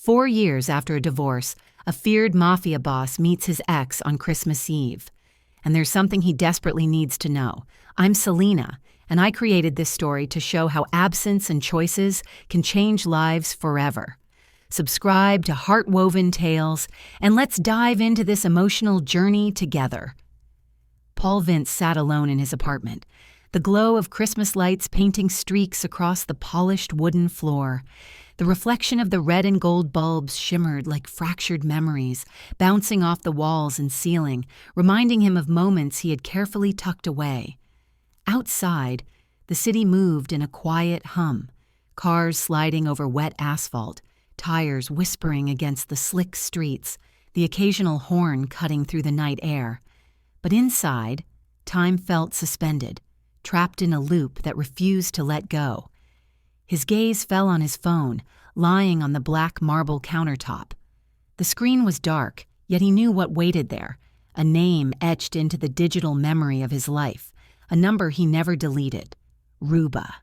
4 years after a divorce, a feared Mafia boss meets his ex on Christmas Eve. And there's something he desperately needs to know. I'm Selena, and I created this story to show how absence and choices can change lives forever. Subscribe to Heart-Woven Tales, and let's dive into this emotional journey together. Paul Vince sat alone in his apartment, the glow of Christmas lights painting streaks across the polished wooden floor. The reflection of the red and gold bulbs shimmered like fractured memories, bouncing off the walls and ceiling, reminding him of moments he had carefully tucked away. Outside, the city moved in a quiet hum, cars sliding over wet asphalt, tires whispering against the slick streets, the occasional horn cutting through the night air. But inside, time felt suspended, trapped in a loop that refused to let go. His gaze fell on his phone, lying on the black marble countertop. The screen was dark, yet he knew what waited there, a name etched into the digital memory of his life, a number he never deleted: Ruba.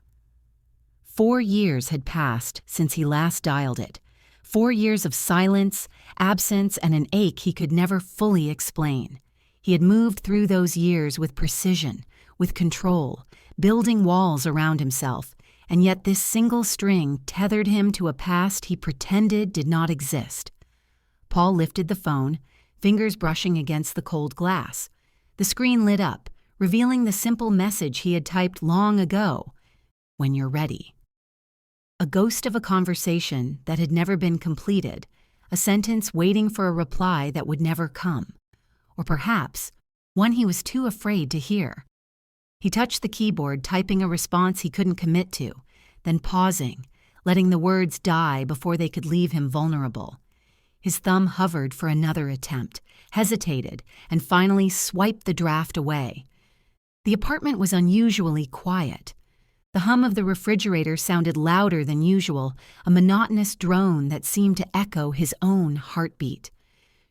4 years had passed since he last dialed it. 4 years of silence, absence, and an ache he could never fully explain. He had moved through those years with precision, with control, building walls around himself, and yet this single string tethered him to a past he pretended did not exist. Paul lifted the phone, fingers brushing against the cold glass. The screen lit up, revealing the simple message he had typed long ago: "When you're ready." A ghost of a conversation that had never been completed, a sentence waiting for a reply that would never come. Or perhaps, one he was too afraid to hear. He touched the keyboard, typing a response he couldn't commit to, then pausing, letting the words die before they could leave him vulnerable. His thumb hovered for another attempt, hesitated, and finally swiped the draft away. The apartment was unusually quiet. The hum of the refrigerator sounded louder than usual, a monotonous drone that seemed to echo his own heartbeat.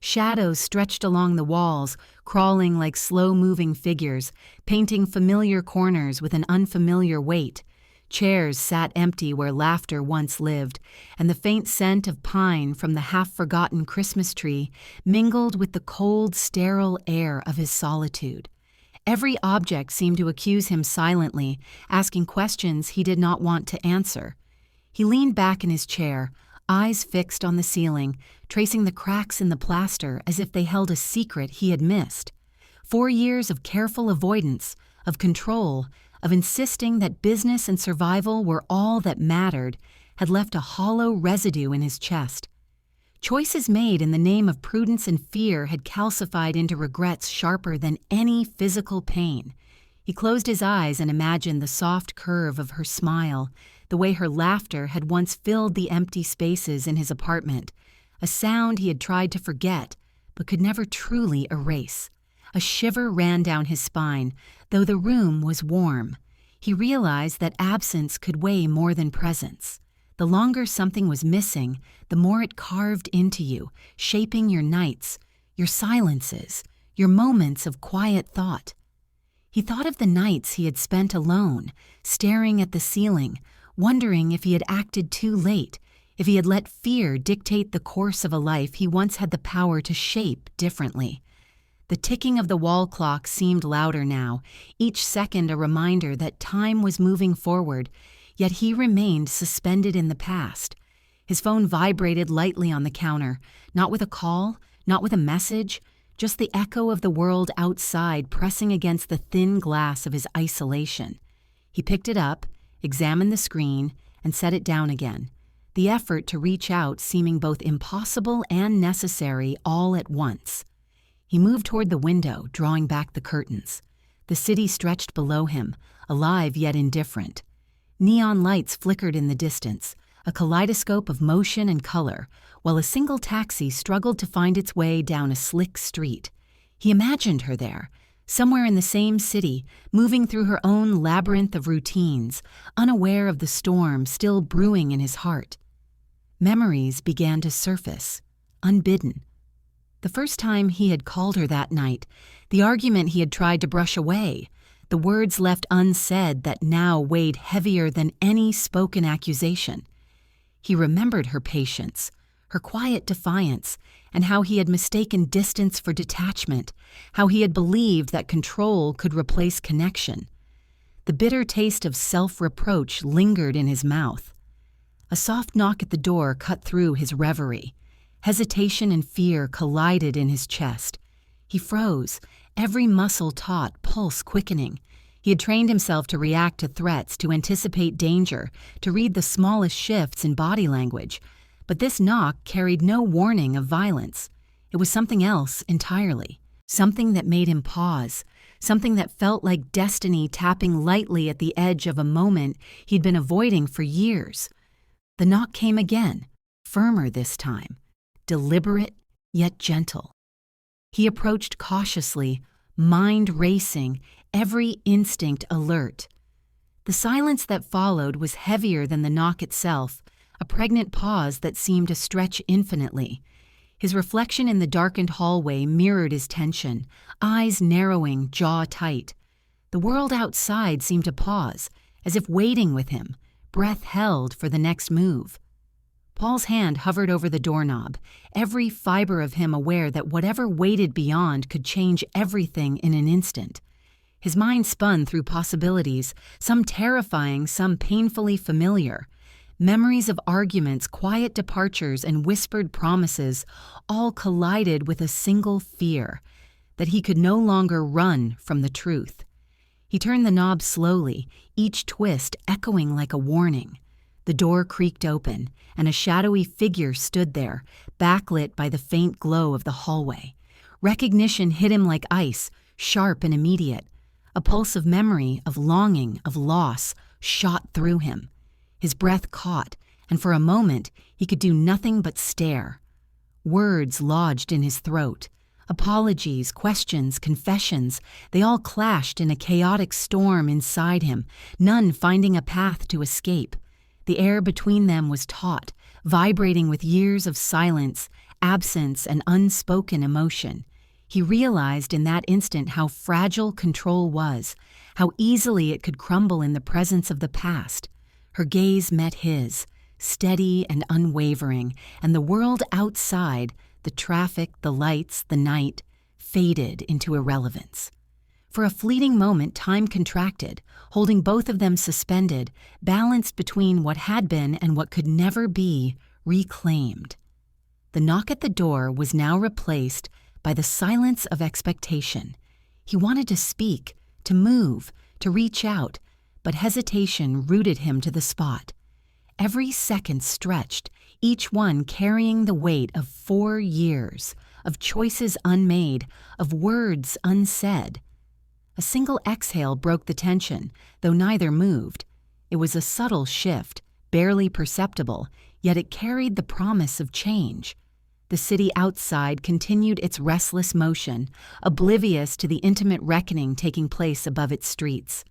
Shadows stretched along the walls, crawling like slow-moving figures, painting familiar corners with an unfamiliar weight. Chairs sat empty where laughter once lived, and the faint scent of pine from the half-forgotten Christmas tree mingled with the cold, sterile air of his solitude. Every object seemed to accuse him silently, asking questions he did not want to answer. He leaned back in his chair, eyes fixed on the ceiling, tracing the cracks in the plaster as if they held a secret he had missed. 4 years of careful avoidance, of control, of insisting that business and survival were all that mattered, had left a hollow residue in his chest. Choices made in the name of prudence and fear had calcified into regrets sharper than any physical pain. He closed his eyes and imagined the soft curve of her smile, the way her laughter had once filled the empty spaces in his apartment, a sound he had tried to forget but could never truly erase. A shiver ran down his spine, though the room was warm. He realized that absence could weigh more than presence. The longer something was missing, the more it carved into you, shaping your nights, your silences, your moments of quiet thought. He thought of the nights he had spent alone, staring at the ceiling, wondering if he had acted too late, if he had let fear dictate the course of a life he once had the power to shape differently. The ticking of the wall clock seemed louder now, each second a reminder that time was moving forward, yet he remained suspended in the past. His phone vibrated lightly on the counter, not with a call, not with a message, just the echo of the world outside pressing against the thin glass of his isolation. He picked it up, examined the screen, and set it down again, the effort to reach out seeming both impossible and necessary all at once. He moved toward the window, drawing back the curtains. The city stretched below him, alive yet indifferent. Neon lights flickered in the distance, a kaleidoscope of motion and color, while a single taxi struggled to find its way down a slick street. He imagined her there, somewhere in the same city, moving through her own labyrinth of routines, unaware of the storm still brewing in his heart. Memories began to surface, unbidden. The first time he had called her that night, the argument he had tried to brush away, the words left unsaid that now weighed heavier than any spoken accusation. He remembered her patience, her quiet defiance, and how he had mistaken distance for detachment, how he had believed that control could replace connection. The bitter taste of self-reproach lingered in his mouth. A soft knock at the door cut through his reverie. Hesitation and fear collided in his chest. He froze, every muscle taut, pulse quickening. He had trained himself to react to threats, to anticipate danger, to read the smallest shifts in body language. But this knock carried no warning of violence. It was something else entirely. Something that made him pause. Something that felt like destiny tapping lightly at the edge of a moment he'd been avoiding for years. The knock came again, firmer this time, deliberate yet gentle. He approached cautiously, mind racing, every instinct alert. The silence that followed was heavier than the knock itself, a pregnant pause that seemed to stretch infinitely. His reflection in the darkened hallway mirrored his tension, eyes narrowing, jaw tight. The world outside seemed to pause, as if waiting with him, breath held for the next move. Paul's hand hovered over the doorknob, every fiber of him aware that whatever waited beyond could change everything in an instant. His mind spun through possibilities, some terrifying, some painfully familiar. Memories of arguments, quiet departures, and whispered promises all collided with a single fear, that he could no longer run from the truth. He turned the knob slowly, each twist echoing like a warning. The door creaked open, and a shadowy figure stood there, backlit by the faint glow of the hallway. Recognition hit him like ice, sharp and immediate. A pulse of memory, of longing, of loss, shot through him. His breath caught, and for a moment he could do nothing but stare. Words lodged in his throat. Apologies, questions, confessions, they all clashed in a chaotic storm inside him, none finding a path to escape. The air between them was taut, vibrating with years of silence, absence, and unspoken emotion. He realized in that instant how fragile control was, how easily it could crumble in the presence of the past. Her gaze met his, steady and unwavering, and the world outside, the traffic, the lights, the night, faded into irrelevance. For a fleeting moment, time contracted, holding both of them suspended, balanced between what had been and what could never be, reclaimed. The knock at the door was now replaced by the silence of expectation. He wanted to speak, to move, to reach out, but hesitation rooted him to the spot. Every second stretched, each one carrying the weight of 4 years, of choices unmade, of words unsaid. A single exhale broke the tension, though neither moved. It was a subtle shift, barely perceptible, yet it carried the promise of change. The city outside continued its restless motion, oblivious to the intimate reckoning taking place above its streets.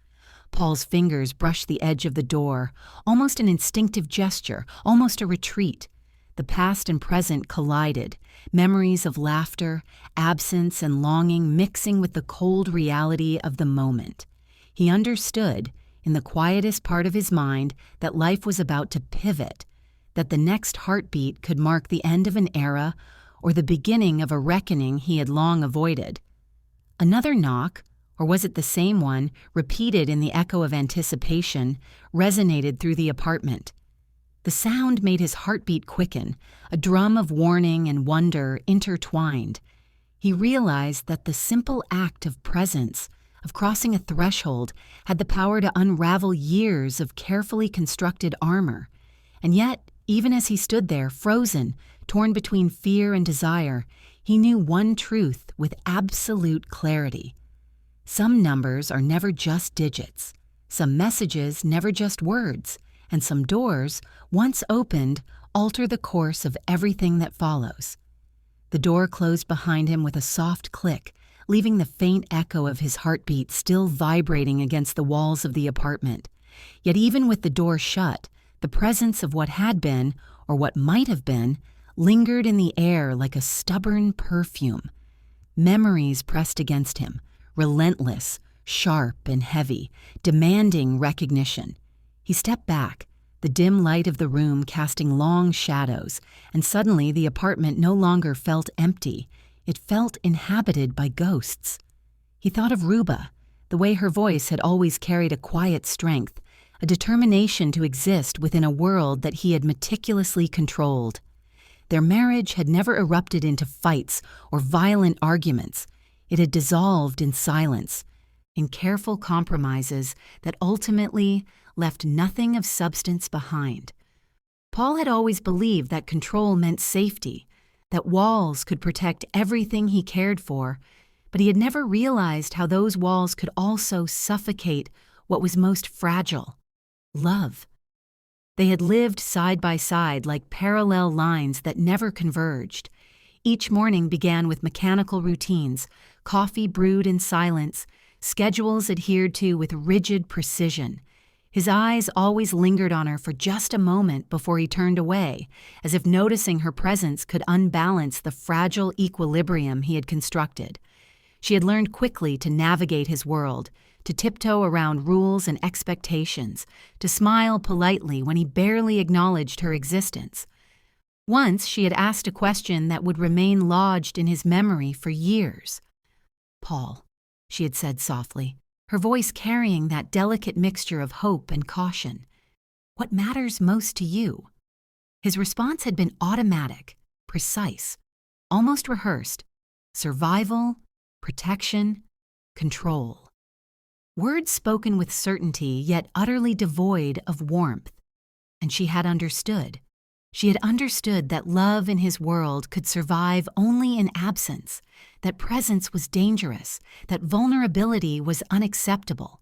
Paul's fingers brushed the edge of the door, almost an instinctive gesture, almost a retreat. The past and present collided, memories of laughter, absence, and longing mixing with the cold reality of the moment. He understood, in the quietest part of his mind, that life was about to pivot, that the next heartbeat could mark the end of an era or the beginning of a reckoning he had long avoided. Another knock, or was it the same one, repeated in the echo of anticipation, resonated through the apartment. The sound made his heartbeat quicken, a drum of warning and wonder intertwined. He realized that the simple act of presence, of crossing a threshold, had the power to unravel years of carefully constructed armor. And yet, even as he stood there, frozen, torn between fear and desire, he knew one truth with absolute clarity. Some numbers are never just digits, some messages never just words, and some doors, once opened, alter the course of everything that follows. The door closed behind him with a soft click, leaving the faint echo of his heartbeat still vibrating against the walls of the apartment. Yet even with the door shut, the presence of what had been, or what might have been, lingered in the air like a stubborn perfume. Memories pressed against him, relentless, sharp and heavy, demanding recognition. He stepped back, the dim light of the room casting long shadows, and suddenly the apartment no longer felt empty. It felt inhabited by ghosts. He thought of Ruba, the way her voice had always carried a quiet strength, a determination to exist within a world that he had meticulously controlled. Their marriage had never erupted into fights or violent arguments. It had dissolved in silence, in careful compromises that ultimately left nothing of substance behind. Paul had always believed that control meant safety, that walls could protect everything he cared for, but he had never realized how those walls could also suffocate what was most fragile: love. They had lived side by side like parallel lines that never converged. Each morning began with mechanical routines, coffee brewed in silence, schedules adhered to with rigid precision. His eyes always lingered on her for just a moment before he turned away, as if noticing her presence could unbalance the fragile equilibrium he had constructed. She had learned quickly to navigate his world, to tiptoe around rules and expectations, to smile politely when he barely acknowledged her existence. Once she had asked a question that would remain lodged in his memory for years. "Paul," she had said softly, her voice carrying that delicate mixture of hope and caution, "what matters most to you?" His response had been automatic, precise, almost rehearsed: survival, protection, control. Words spoken with certainty, yet utterly devoid of warmth. And she had understood. She had understood that love in his world could survive only in absence, that presence was dangerous, that vulnerability was unacceptable.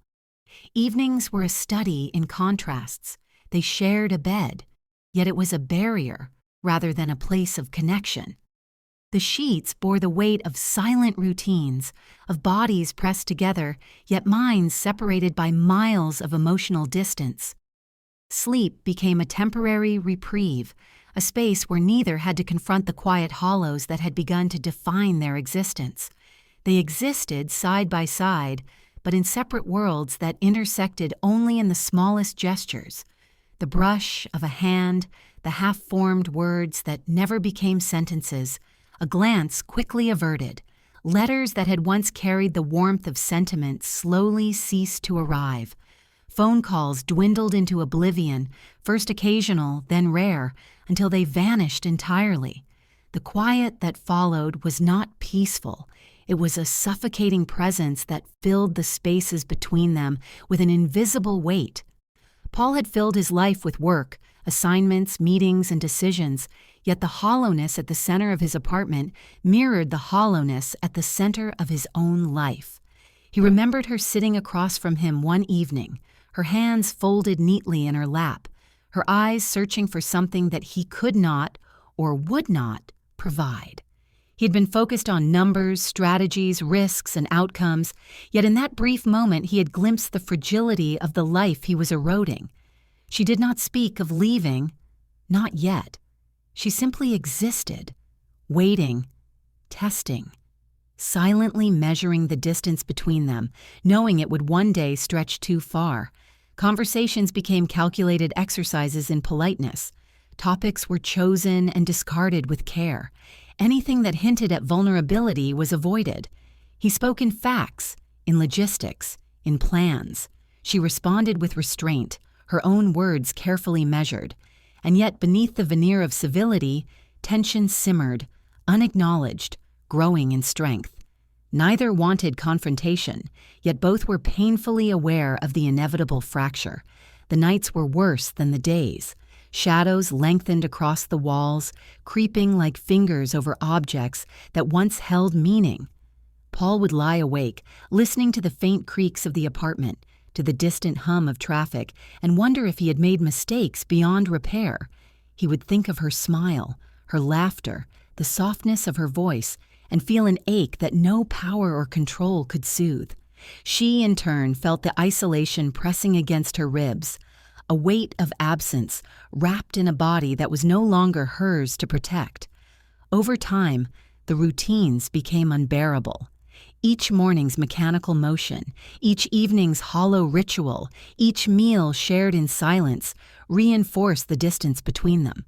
Evenings were a study in contrasts. They shared a bed, yet it was a barrier rather than a place of connection. The sheets bore the weight of silent routines, of bodies pressed together, yet minds separated by miles of emotional distance. Sleep became a temporary reprieve, a space where neither had to confront the quiet hollows that had begun to define their existence. They existed side by side, but in separate worlds that intersected only in the smallest gestures: the brush of a hand, the half-formed words that never became sentences, a glance quickly averted. Letters that had once carried the warmth of sentiment slowly ceased to arrive. Phone calls dwindled into oblivion, first occasional, then rare, until they vanished entirely. The quiet that followed was not peaceful. It was a suffocating presence that filled the spaces between them with an invisible weight. Paul had filled his life with work, assignments, meetings, and decisions, yet the hollowness at the center of his apartment mirrored the hollowness at the center of his own life. He remembered her sitting across from him one evening, her hands folded neatly in her lap, her eyes searching for something that he could not or would not provide. He had been focused on numbers, strategies, risks, and outcomes, yet in that brief moment he had glimpsed the fragility of the life he was eroding. She did not speak of leaving, not yet. She simply existed, waiting, testing, silently measuring the distance between them, knowing it would one day stretch too far. Conversations became calculated exercises in politeness. Topics were chosen and discarded with care. Anything that hinted at vulnerability was avoided. He spoke in facts, in logistics, in plans. She responded with restraint, her own words carefully measured. And yet beneath the veneer of civility, tension simmered, unacknowledged, growing in strength. Neither wanted confrontation, yet both were painfully aware of the inevitable fracture. The nights were worse than the days. Shadows lengthened across the walls, creeping like fingers over objects that once held meaning. Paul would lie awake, listening to the faint creaks of the apartment, to the distant hum of traffic, and wonder if he had made mistakes beyond repair. He would think of her smile, her laughter, the softness of her voice, and feel an ache that no power or control could soothe. She, in turn, felt the isolation pressing against her ribs, a weight of absence wrapped in a body that was no longer hers to protect. Over time, the routines became unbearable. Each morning's mechanical motion, each evening's hollow ritual, each meal shared in silence reinforced the distance between them.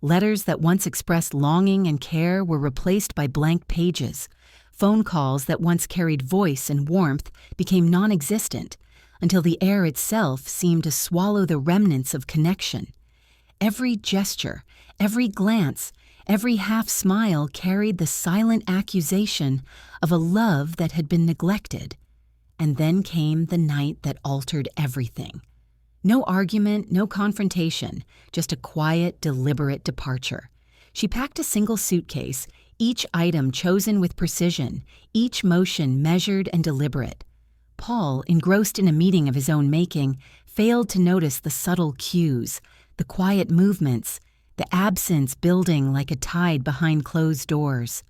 Letters that once expressed longing and care were replaced by blank pages. Phone calls that once carried voice and warmth became non-existent, until the air itself seemed to swallow the remnants of connection. Every gesture, every glance, every half-smile carried the silent accusation of a love that had been neglected. And then came the night that altered everything. No argument, no confrontation, just a quiet, deliberate departure. She packed a single suitcase, each item chosen with precision, each motion measured and deliberate. Paul, engrossed in a meeting of his own making, failed to notice the subtle cues, the quiet movements, the absence building like a tide behind closed doors.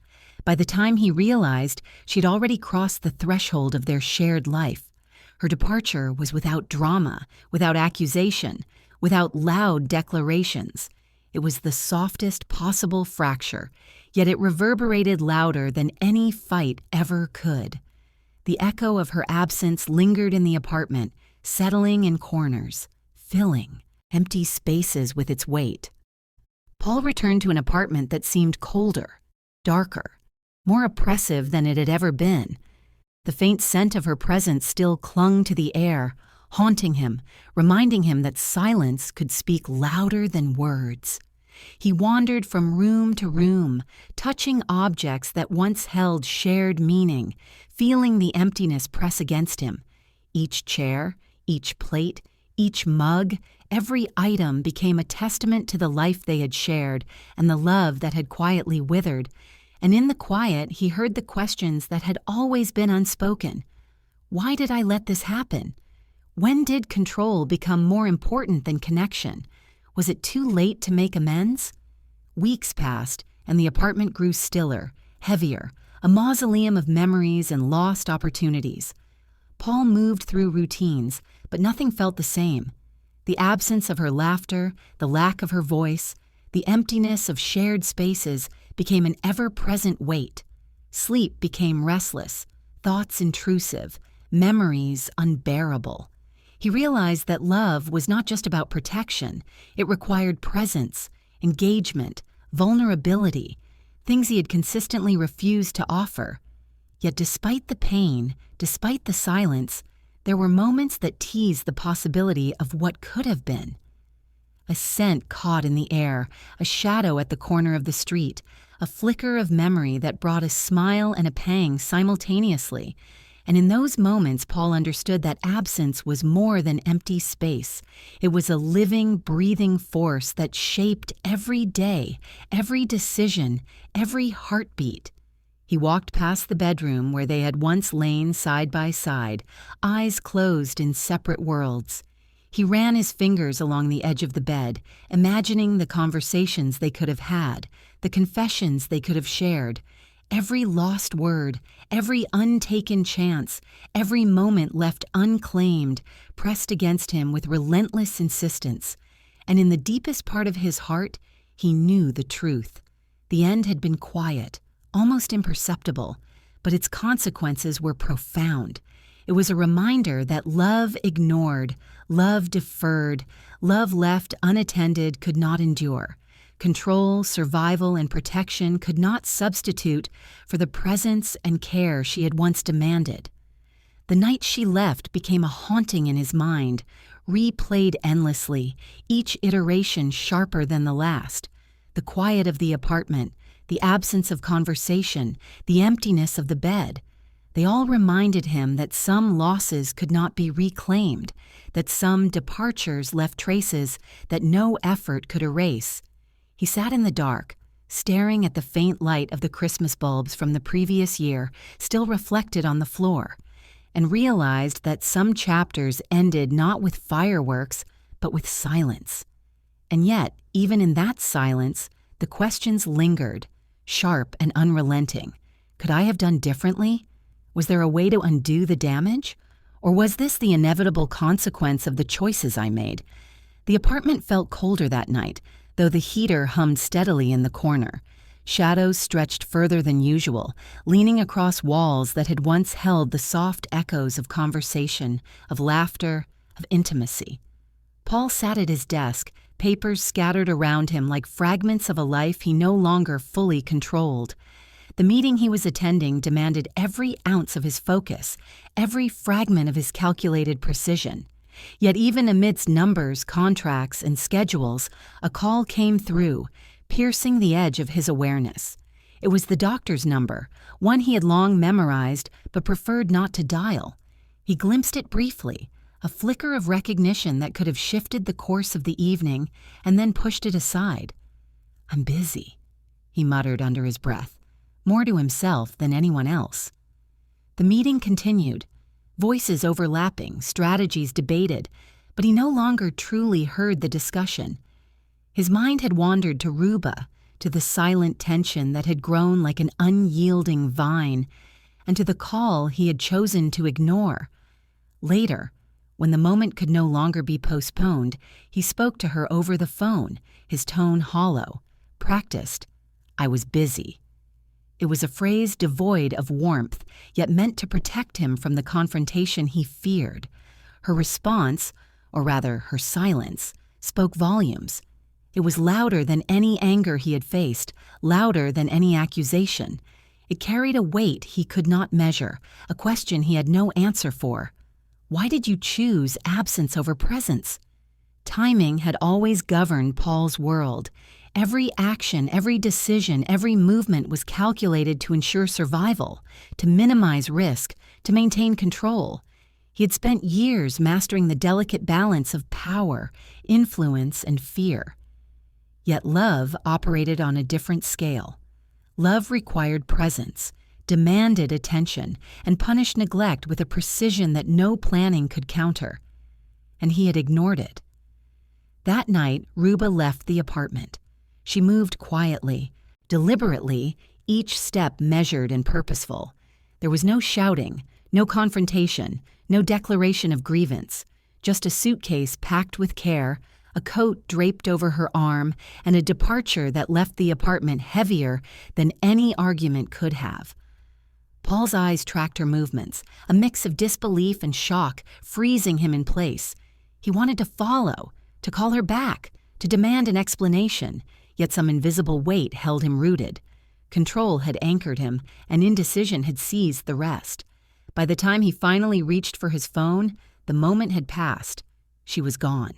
By the time he realized, she'd already crossed the threshold of their shared life. Her departure was without drama, without accusation, without loud declarations. It was the softest possible fracture, yet it reverberated louder than any fight ever could. The echo of her absence lingered in the apartment, settling in corners, filling empty spaces with its weight. Paul returned to an apartment that seemed colder, darker, more oppressive than it had ever been. The faint scent of her presence still clung to the air, haunting him, reminding him that silence could speak louder than words. He wandered from room to room, touching objects that once held shared meaning, feeling the emptiness press against him. Each chair, each plate, each mug, every item became a testament to the life they had shared and the love that had quietly withered. And in the quiet, he heard the questions that had always been unspoken. Why did I let this happen? When did control become more important than connection? Was it too late to make amends? Weeks passed, and the apartment grew stiller, heavier, a mausoleum of memories and lost opportunities. Paul moved through routines, but nothing felt the same. The absence of her laughter, the lack of her voice, the emptiness of shared spaces became an ever-present weight. Sleep became restless, thoughts intrusive, memories unbearable. He realized that love was not just about protection. It required presence, engagement, vulnerability, things he had consistently refused to offer. Yet despite the pain, despite the silence, there were moments that teased the possibility of what could have been. A scent caught in the air, a shadow at the corner of the street, a flicker of memory that brought a smile and a pang simultaneously. And in those moments, Paul understood that absence was more than empty space. It was a living, breathing force that shaped every day, every decision, every heartbeat. He walked past the bedroom where they had once lain side by side, eyes closed in separate worlds. He ran his fingers along the edge of the bed, imagining the conversations they could have had, the confessions they could have shared. Every lost word, every untaken chance, every moment left unclaimed, pressed against him with relentless insistence. And in the deepest part of his heart, he knew the truth. The end had been quiet, almost imperceptible, but its consequences were profound. It was a reminder that love ignored, love deferred, love left unattended could not endure. Control, survival, and protection could not substitute for the presence and care she had once demanded. The night she left became a haunting in his mind, replayed endlessly, each iteration sharper than the last. The quiet of the apartment, the absence of conversation, the emptiness of the bed. They all reminded him that some losses could not be reclaimed, that some departures left traces that no effort could erase. He sat in the dark, staring at the faint light of the Christmas bulbs from the previous year still reflected on the floor, and realized that some chapters ended not with fireworks, but with silence. And yet, even in that silence, the questions lingered, sharp and unrelenting. Could I have done differently? Was there a way to undo the damage? Or was this the inevitable consequence of the choices I made? The apartment felt colder that night, though the heater hummed steadily in the corner. Shadows stretched further than usual, leaning across walls that had once held the soft echoes of conversation, of laughter, of intimacy. Paul sat at his desk, papers scattered around him like fragments of a life he no longer fully controlled. The meeting he was attending demanded every ounce of his focus, every fragment of his calculated precision. Yet even amidst numbers, contracts, and schedules, a call came through, piercing the edge of his awareness. It was the doctor's number, one he had long memorized but preferred not to dial. He glimpsed it briefly, a flicker of recognition that could have shifted the course of the evening and then pushed it aside. "I'm busy," he muttered under his breath, more to himself than anyone else. The meeting continued, voices overlapping, strategies debated, but he no longer truly heard the discussion. His mind had wandered to Ruba, to the silent tension that had grown like an unyielding vine, and to the call he had chosen to ignore. Later, when the moment could no longer be postponed, he spoke to her over the phone, his tone hollow, practiced. "I was busy." It was a phrase devoid of warmth, yet meant to protect him from the confrontation he feared. Her response, or rather her silence, spoke volumes. It was louder than any anger he had faced, louder than any accusation. It carried a weight he could not measure, a question he had no answer for. Why did you choose absence over presence? Timing had always governed Paul's world. Every action, every decision, every movement was calculated to ensure survival, to minimize risk, to maintain control. He had spent years mastering the delicate balance of power, influence, and fear. Yet love operated on a different scale. Love required presence, demanded attention, and punished neglect with a precision that no planning could counter. And he had ignored it. That night, Ruba left the apartment. She moved quietly, deliberately, each step measured and purposeful. There was no shouting, no confrontation, no declaration of grievance, just a suitcase packed with care, a coat draped over her arm, and a departure that left the apartment heavier than any argument could have. Paul's eyes tracked her movements, a mix of disbelief and shock, freezing him in place. He wanted to follow, to call her back, to demand an explanation, yet some invisible weight held him rooted. Control had anchored him, and indecision had seized the rest. By the time he finally reached for his phone, the moment had passed. She was gone.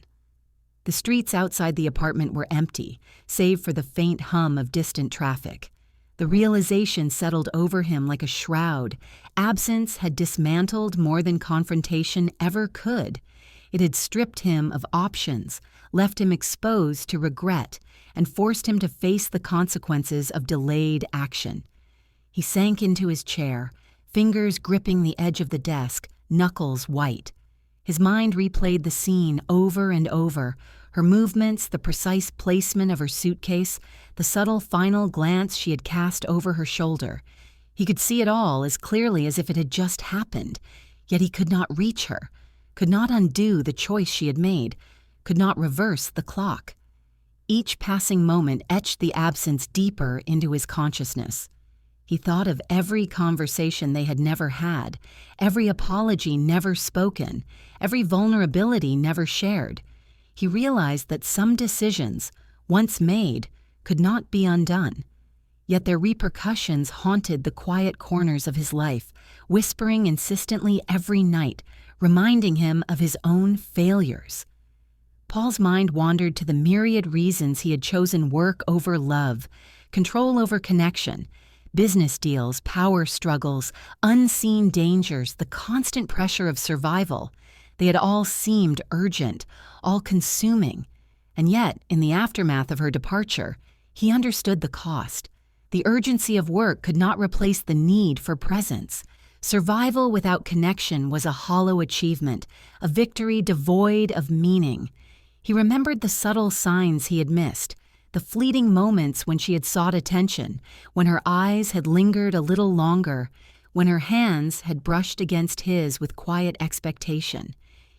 The streets outside the apartment were empty, save for the faint hum of distant traffic. The realization settled over him like a shroud. Absence had dismantled more than confrontation ever could. It had stripped him of options, left him exposed to regret, and forced him to face the consequences of delayed action. He sank into his chair, fingers gripping the edge of the desk, knuckles white. His mind replayed the scene over and over, her movements, the precise placement of her suitcase, the subtle final glance she had cast over her shoulder. He could see it all as clearly as if it had just happened, yet he could not reach her, could not undo the choice she had made, could not reverse the clock. Each passing moment etched the absence deeper into his consciousness. He thought of every conversation they had never had, every apology never spoken, every vulnerability never shared. He realized that some decisions, once made, could not be undone. Yet their repercussions haunted the quiet corners of his life, whispering insistently every night, reminding him of his own failures. Paul's mind wandered to the myriad reasons he had chosen work over love, control over connection, business deals, power struggles, unseen dangers, the constant pressure of survival. They had all seemed urgent, all-consuming. And yet, in the aftermath of her departure, he understood the cost. The urgency of work could not replace the need for presence. Survival without connection was a hollow achievement, a victory devoid of meaning. He remembered the subtle signs he had missed, the fleeting moments when she had sought attention, when her eyes had lingered a little longer, when her hands had brushed against his with quiet expectation.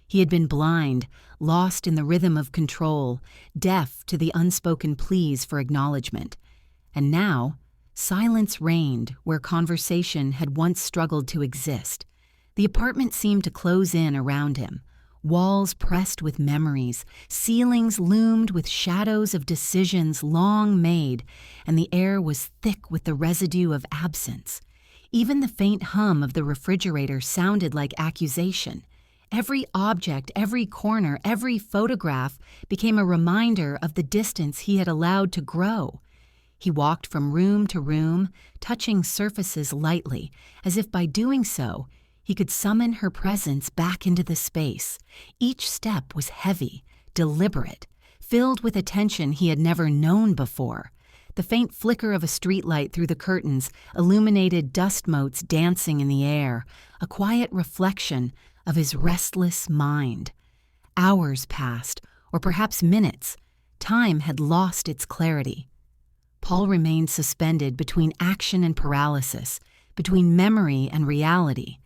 He had been blind, lost in the rhythm of control, deaf to the unspoken pleas for acknowledgement. And now, silence reigned where conversation had once struggled to exist. The apartment seemed to close in around him, walls pressed with memories, ceilings loomed with shadows of decisions long made, and the air was thick with the residue of absence. Even the faint hum of the refrigerator sounded like accusation. Every object, every corner, every photograph became a reminder of the distance he had allowed to grow. He walked from room to room, touching surfaces lightly, as if by doing so, he could summon her presence back into the space. Each step was heavy, deliberate, filled with attention he had never known before. The faint flicker of a streetlight through the curtains illuminated dust motes dancing in the air, a quiet reflection of his restless mind. Hours passed, or perhaps minutes. Time had lost its clarity. Paul remained suspended between action and paralysis, between memory and reality.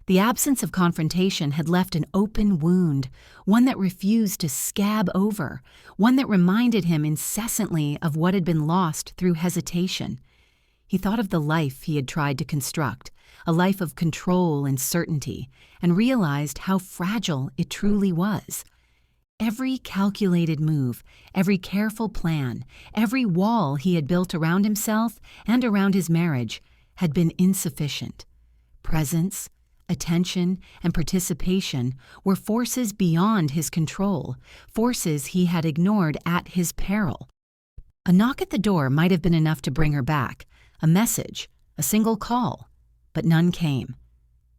The absence of confrontation had left an open wound, one that refused to scab over, one that reminded him incessantly of what had been lost through hesitation. He thought of the life he had tried to construct, a life of control and certainty, and realized how fragile it truly was. Every calculated move, every careful plan, every wall he had built around himself and around his marriage had been insufficient. Presence, attention, and participation were forces beyond his control, forces he had ignored at his peril. A knock at the door might have been enough to bring her back, a message, a single call, but none came.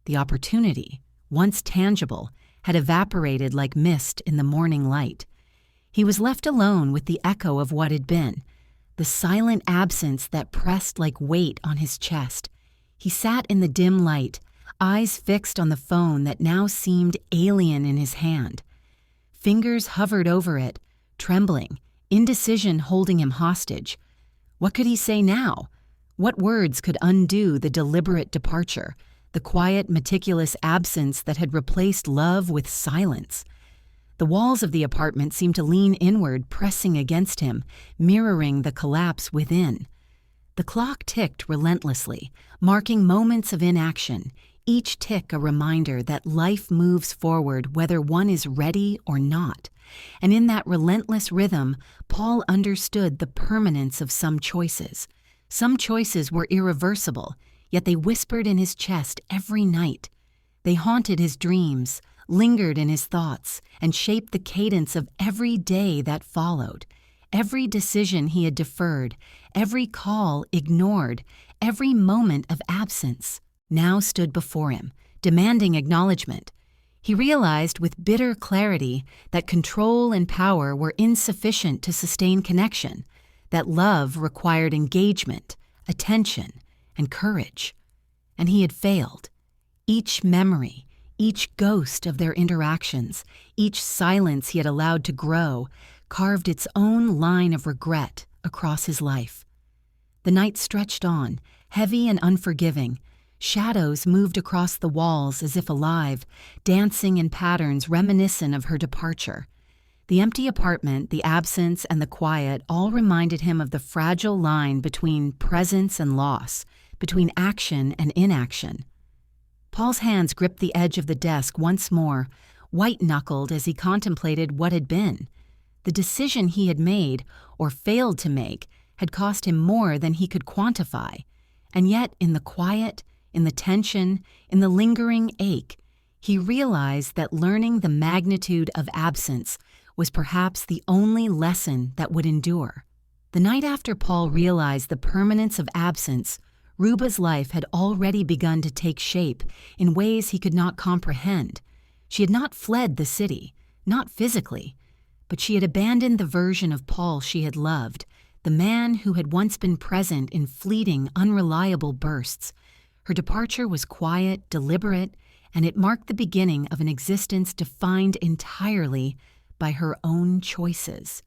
The opportunity, once tangible, had evaporated like mist in the morning light. He was left alone with the echo of what had been, the silent absence that pressed like weight on his chest. He sat in the dim light, eyes fixed on the phone that now seemed alien in his hand. Fingers hovered over it, trembling, indecision holding him hostage. What could he say now? What words could undo the deliberate departure, the quiet, meticulous absence that had replaced love with silence? The walls of the apartment seemed to lean inward, pressing against him, mirroring the collapse within. The clock ticked relentlessly, marking moments of inaction, each tick a reminder that life moves forward whether one is ready or not. And in that relentless rhythm, Paul understood the permanence of some choices. Some choices were irreversible, yet they whispered in his chest every night. They haunted his dreams, lingered in his thoughts, and shaped the cadence of every day that followed. Every decision he had deferred, every call ignored, every moment of absence now stood before him, demanding acknowledgement. He realized with bitter clarity that control and power were insufficient to sustain connection, that love required engagement, attention, and courage. And he had failed. Each memory, each ghost of their interactions, each silence he had allowed to grow, carved its own line of regret across his life. The night stretched on, heavy and unforgiving. Shadows moved across the walls as if alive, dancing in patterns reminiscent of her departure. The empty apartment, the absence, and the quiet all reminded him of the fragile line between presence and loss, between action and inaction. Paul's hands gripped the edge of the desk once more, white-knuckled as he contemplated what had been. The decision he had made, or failed to make, had cost him more than he could quantify. And yet, in the quiet, in the tension, in the lingering ache, he realized that learning the magnitude of absence was perhaps the only lesson that would endure. The night after Paul realized the permanence of absence, Ruba's life had already begun to take shape in ways he could not comprehend. She had not fled the city, not physically, but she had abandoned the version of Paul she had loved, the man who had once been present in fleeting, unreliable bursts. Her departure was quiet, deliberate, and it marked the beginning of an existence defined entirely by her own choices.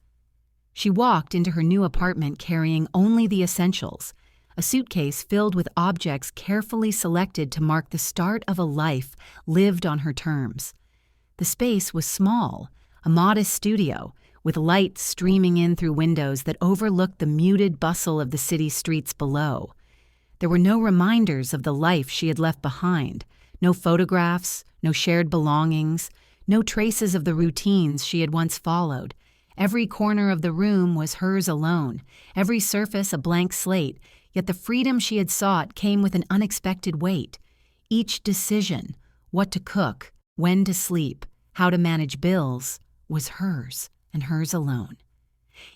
She walked into her new apartment carrying only the essentials, a suitcase filled with objects carefully selected to mark the start of a life lived on her terms. The space was small, a modest studio, with light streaming in through windows that overlooked the muted bustle of the city streets below. There were no reminders of the life she had left behind, no photographs, no shared belongings, no traces of the routines she had once followed. Every corner of the room was hers alone, every surface a blank slate, yet the freedom she had sought came with an unexpected weight. Each decision, what to cook, when to sleep, how to manage bills, was hers, and hers alone.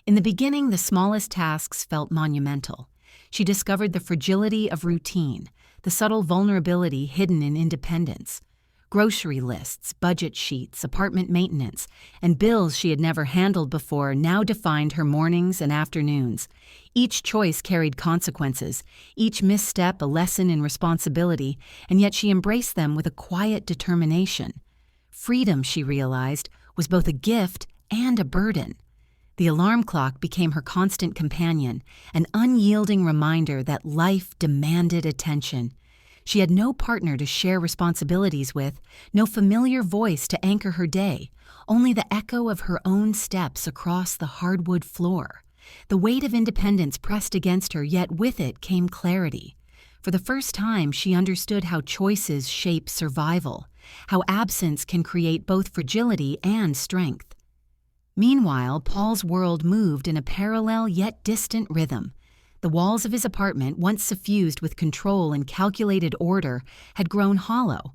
In the beginning, the smallest tasks felt monumental. She discovered the fragility of routine, the subtle vulnerability hidden in independence. Grocery lists, budget sheets, apartment maintenance, and bills she had never handled before now defined her mornings and afternoons. Each choice carried consequences, each misstep a lesson in responsibility, and yet she embraced them with a quiet determination. Freedom, she realized, was both a gift and a burden. The alarm clock became her constant companion, an unyielding reminder that life demanded attention. She had no partner to share responsibilities with, no familiar voice to anchor her day, only the echo of her own steps across the hardwood floor. The weight of independence pressed against her, yet with it came clarity. For the first time, she understood how choices shape survival, how absence can create both fragility and strength. Meanwhile, Paul's world moved in a parallel yet distant rhythm. The walls of his apartment, once suffused with control and calculated order, had grown hollow.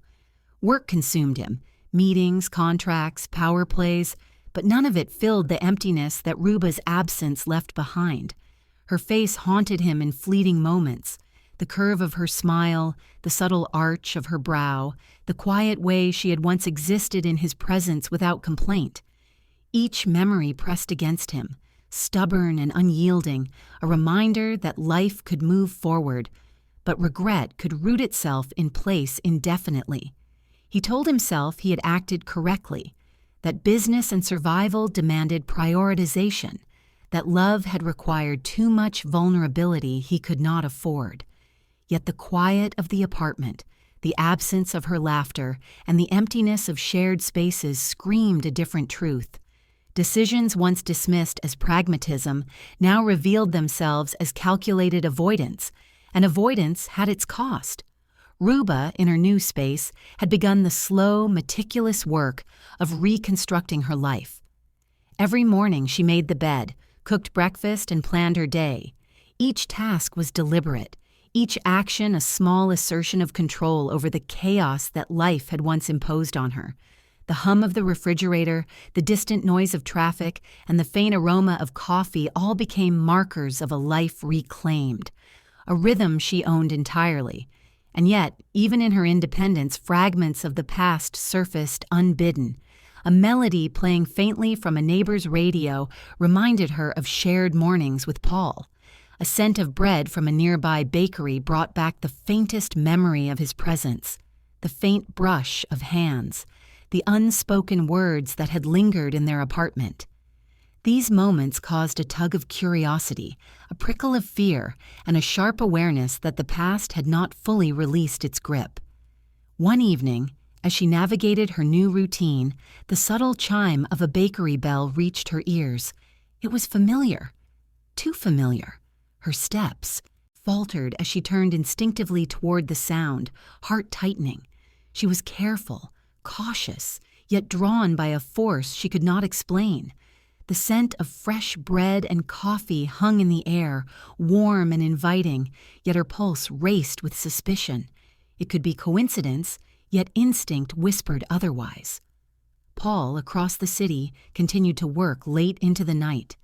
Work consumed him, meetings, contracts, power plays, but none of it filled the emptiness that Ruba's absence left behind. Her face haunted him in fleeting moments, the curve of her smile, the subtle arch of her brow, the quiet way she had once existed in his presence without complaint. Each memory pressed against him, stubborn and unyielding, a reminder that life could move forward, but regret could root itself in place indefinitely. He told himself he had acted correctly, that business and survival demanded prioritization, that love had required too much vulnerability he could not afford. Yet the quiet of the apartment, the absence of her laughter, and the emptiness of shared spaces screamed a different truth. Decisions once dismissed as pragmatism now revealed themselves as calculated avoidance, and avoidance had its cost. Ruba, in her new space, had begun the slow, meticulous work of reconstructing her life. Every morning she made the bed, cooked breakfast, and planned her day. Each task was deliberate, each action a small assertion of control over the chaos that life had once imposed on her. The hum of the refrigerator, the distant noise of traffic, and the faint aroma of coffee all became markers of a life reclaimed, a rhythm she owned entirely. And yet, even in her independence, fragments of the past surfaced unbidden. A melody playing faintly from a neighbor's radio reminded her of shared mornings with Paul. A scent of bread from a nearby bakery brought back the faintest memory of his presence, the faint brush of hands, the unspoken words that had lingered in their apartment. These moments caused a tug of curiosity, a prickle of fear, and a sharp awareness that the past had not fully released its grip. One evening, as she navigated her new routine, the subtle chime of a bakery bell reached her ears. It was familiar, too familiar. Her steps faltered as she turned instinctively toward the sound, heart tightening. She was careful, cautious, yet drawn by a force she could not explain. The scent of fresh bread and coffee hung in the air, warm and inviting, yet her pulse raced with suspicion. It could be coincidence, yet instinct whispered otherwise. Paul, across the city, continued to work late into the night.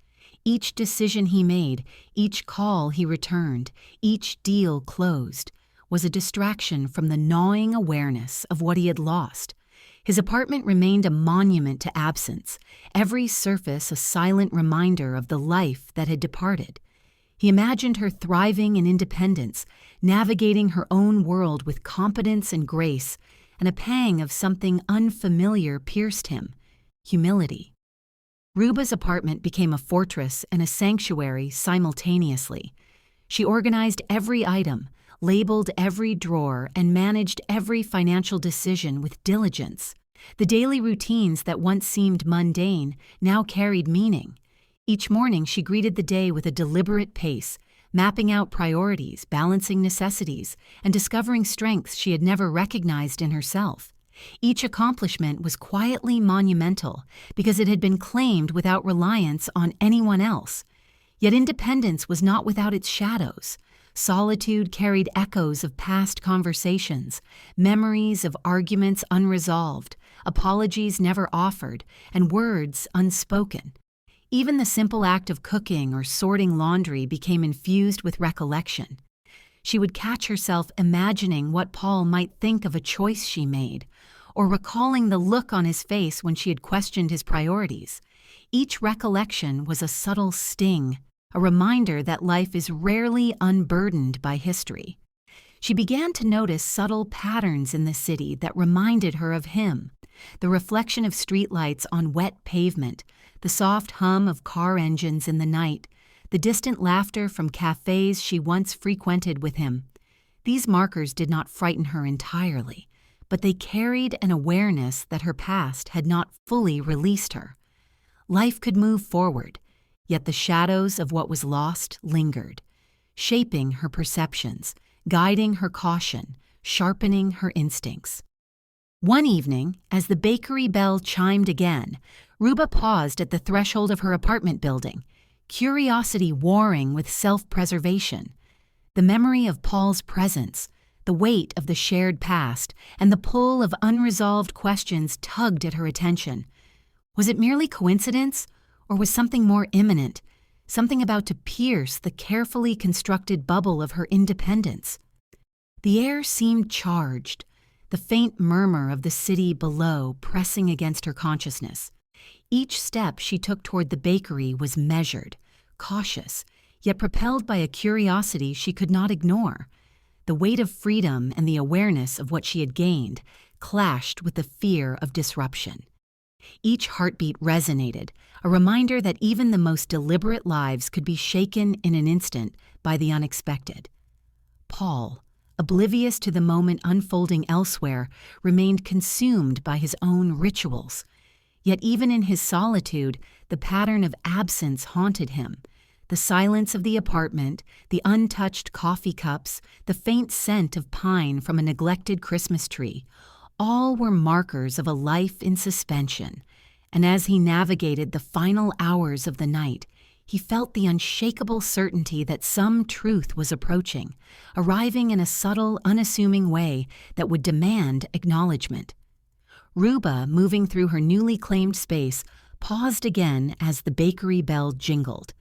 Each decision he made, each call he returned, each deal closed, was a distraction from the gnawing awareness of what he had lost. His apartment remained a monument to absence, every surface a silent reminder of the life that had departed. He imagined her thriving in independence, navigating her own world with competence and grace, and a pang of something unfamiliar pierced him: humility. Ruba's apartment became a fortress and a sanctuary simultaneously. She organized every item, labeled every drawer, and managed every financial decision with diligence. The daily routines that once seemed mundane now carried meaning. Each morning she greeted the day with a deliberate pace, mapping out priorities, balancing necessities, and discovering strengths she had never recognized in herself. Each accomplishment was quietly monumental because it had been claimed without reliance on anyone else. Yet independence was not without its shadows. Solitude carried echoes of past conversations, memories of arguments unresolved, apologies never offered, and words unspoken. Even the simple act of cooking or sorting laundry became infused with recollection. She would catch herself imagining what Paul might think of a choice she made, or recalling the look on his face when she had questioned his priorities. Each recollection was a subtle sting, a reminder that life is rarely unburdened by history. She began to notice subtle patterns in the city that reminded her of him: the reflection of streetlights on wet pavement, the soft hum of car engines in the night, the distant laughter from cafes she once frequented with him. These markers did not frighten her entirely, but they carried an awareness that her past had not fully released her. Life could move forward, yet the shadows of what was lost lingered, shaping her perceptions, guiding her caution, sharpening her instincts. One evening, as the bakery bell chimed again, Ruba paused at the threshold of her apartment building, curiosity warring with self-preservation. The memory of Paul's presence, the weight of the shared past, and the pull of unresolved questions tugged at her attention. Was it merely coincidence, or was something more imminent, something about to pierce the carefully constructed bubble of her independence? The air seemed charged, the faint murmur of the city below pressing against her consciousness. Each step she took toward the bakery was measured, cautious, yet propelled by a curiosity she could not ignore. The weight of freedom and the awareness of what she had gained clashed with the fear of disruption. Each heartbeat resonated, a reminder that even the most deliberate lives could be shaken in an instant by the unexpected. Paul, oblivious to the moment unfolding elsewhere, remained consumed by his own rituals. Yet even in his solitude, the pattern of absence haunted him. The silence of the apartment, the untouched coffee cups, the faint scent of pine from a neglected Christmas tree, all were markers of a life in suspension. And as he navigated the final hours of the night, he felt the unshakable certainty that some truth was approaching, arriving in a subtle, unassuming way that would demand acknowledgement. Ruba, moving through her newly claimed space, paused again as the bakery bell jingled.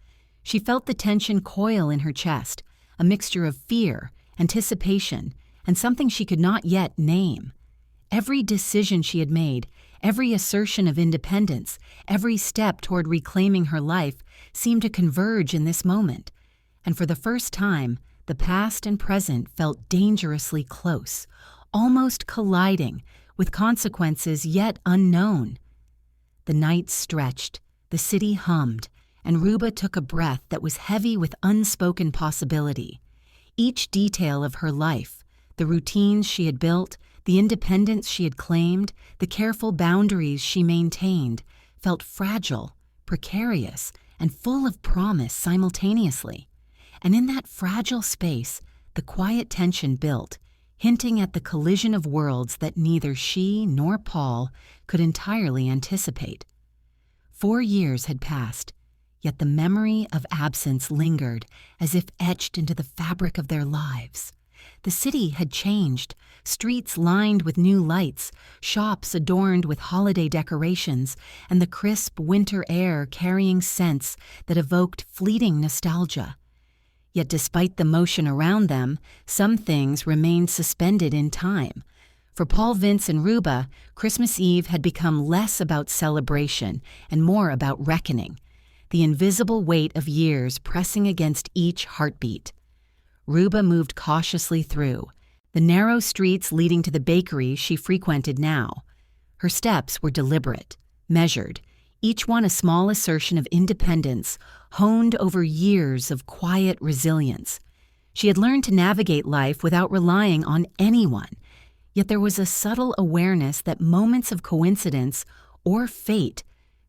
She felt the tension coil in her chest, a mixture of fear, anticipation, and something she could not yet name. Every decision she had made, every assertion of independence, every step toward reclaiming her life seemed to converge in this moment. And for the first time, the past and present felt dangerously close, almost colliding, with consequences yet unknown. The night stretched, the city hummed, and Ruba took a breath that was heavy with unspoken possibility. Each detail of her life, the routines she had built, the independence she had claimed, the careful boundaries she maintained, felt fragile, precarious, and full of promise simultaneously. And in that fragile space, the quiet tension built, hinting at the collision of worlds that neither she nor Paul could entirely anticipate. 4 years had passed, yet the memory of absence lingered as if etched into the fabric of their lives. The city had changed, streets lined with new lights, shops adorned with holiday decorations, and the crisp winter air carrying scents that evoked fleeting nostalgia. Yet despite the motion around them, some things remained suspended in time. For Paul, Vince, and Ruba, Christmas Eve had become less about celebration and more about reckoning, the invisible weight of years pressing against each heartbeat. Ruba moved cautiously through, the narrow streets leading to the bakery she frequented now. Her steps were deliberate, measured, each one a small assertion of independence, honed over years of quiet resilience. She had learned to navigate life without relying on anyone, Yet there was a subtle awareness that moments of coincidence or fate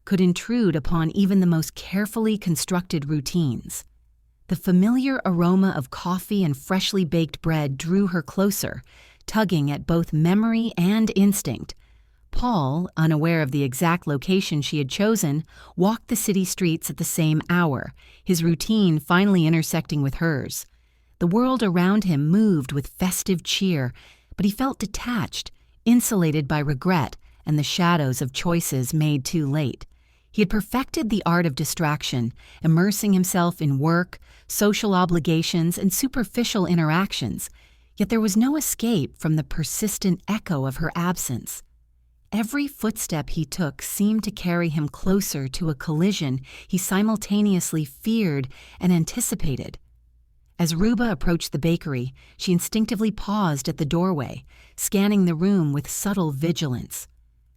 could intrude upon even the most carefully constructed routines. The familiar aroma of coffee and freshly baked bread drew her closer, tugging at both memory and instinct. Paul, unaware of the exact location she had chosen, walked the city streets at the same hour, his routine finally intersecting with hers. The world around him moved with festive cheer, but he felt detached, insulated by regret and the shadows of choices made too late. He had perfected the art of distraction, immersing himself in work, social obligations, and superficial interactions, yet there was no escape from the persistent echo of her absence. Every footstep he took seemed to carry him closer to a collision he simultaneously feared and anticipated. As Ruba approached the bakery, she instinctively paused at the doorway, scanning the room with subtle vigilance.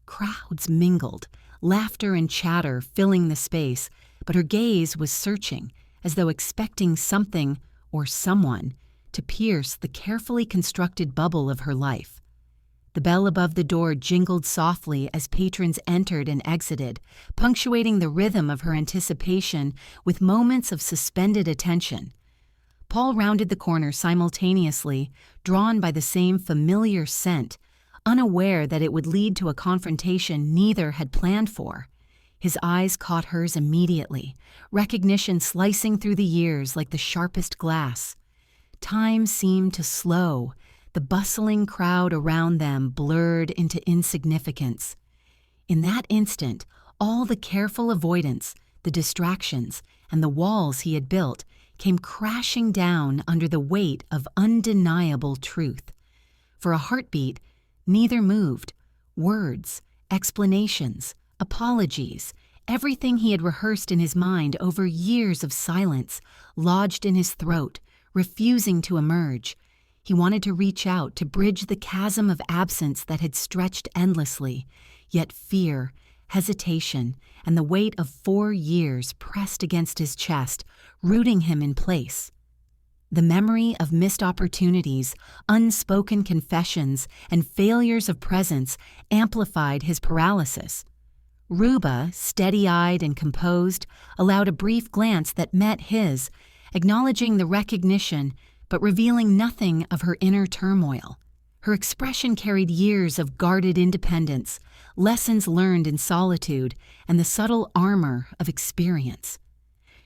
Crowds mingled, laughter and chatter filling the space, but her gaze was searching, as though expecting something or someone to pierce the carefully constructed bubble of her life. The bell above the door jingled softly as patrons entered and exited, punctuating the rhythm of her anticipation with moments of suspended attention. Paul rounded the corner simultaneously, drawn by the same familiar scent, unaware that it would lead to a confrontation neither had planned for. His eyes caught hers immediately, recognition slicing through the years like the sharpest glass. Time seemed to slow, the bustling crowd around them blurred into insignificance. In that instant, all the careful avoidance, the distractions, and the walls he had built came crashing down under the weight of undeniable truth. For a heartbeat, neither moved. Words, explanations, apologies, everything he had rehearsed in his mind over years of silence, lodged in his throat, refusing to emerge. He wanted to reach out to bridge the chasm of absence that had stretched endlessly, yet fear, hesitation, and the weight of 4 years pressed against his chest, rooting him in place. The memory of missed opportunities, unspoken confessions, and failures of presence amplified his paralysis. Ruba, steady-eyed and composed, allowed a brief glance that met his, acknowledging the recognition but revealing nothing of her inner turmoil. Her expression carried years of guarded independence, lessons learned in solitude, and the subtle armor of experience.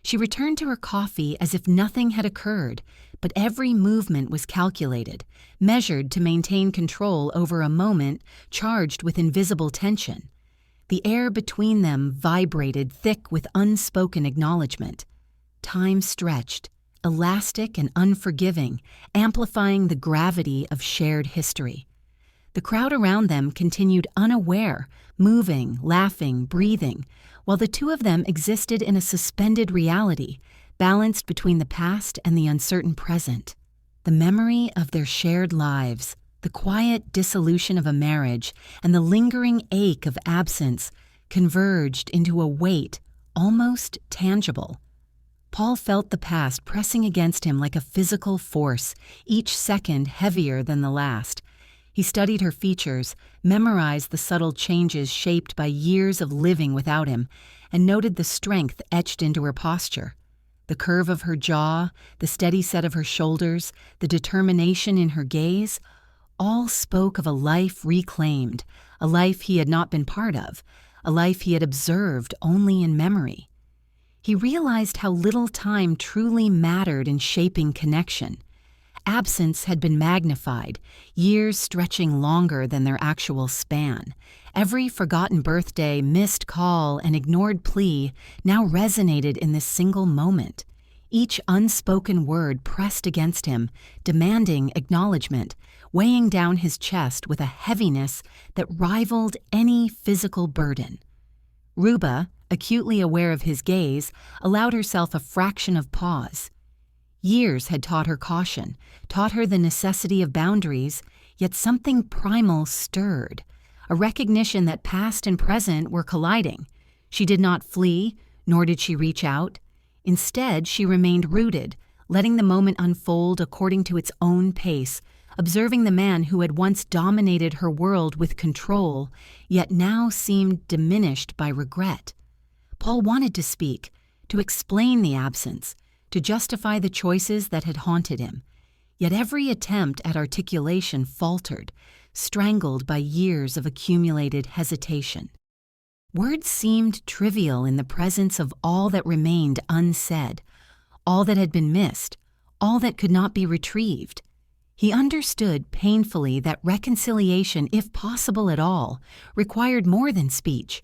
She returned to her coffee as if nothing had occurred, but every movement was calculated, measured to maintain control over a moment charged with invisible tension. The air between them vibrated thick with unspoken acknowledgement. Time stretched, elastic and unforgiving, amplifying the gravity of shared history. The crowd around them continued unaware, moving, laughing, breathing, while the two of them existed in a suspended reality, balanced between the past and the uncertain present. The memory of their shared lives, the quiet dissolution of a marriage, and the lingering ache of absence converged into a weight almost tangible. Paul felt the past pressing against him like a physical force, each second heavier than the last. He studied her features, memorized the subtle changes shaped by years of living without him, and noted the strength etched into her posture. The curve of her jaw, the steady set of her shoulders, the determination in her gaze, all spoke of a life reclaimed, a life he had not been part of, a life he had observed only in memory. He realized how little time truly mattered in shaping connection. Absence had been magnified, years stretching longer than their actual span. Every forgotten birthday, missed call, and ignored plea now resonated in this single moment. Each unspoken word pressed against him, demanding acknowledgement, weighing down his chest with a heaviness that rivaled any physical burden. Ruba, acutely aware of his gaze, allowed herself a fraction of pause. Years had taught her caution, taught her the necessity of boundaries, yet something primal stirred, a recognition that past and present were colliding. She did not flee, nor did she reach out. Instead, she remained rooted, letting the moment unfold according to its own pace, observing the man who had once dominated her world with control, yet now seemed diminished by regret. Paul wanted to speak, to explain the absence, to justify the choices that had haunted him. Yet every attempt at articulation faltered, strangled by years of accumulated hesitation. Words seemed trivial in the presence of all that remained unsaid, all that had been missed, all that could not be retrieved. He understood painfully that reconciliation, if possible at all, required more than speech.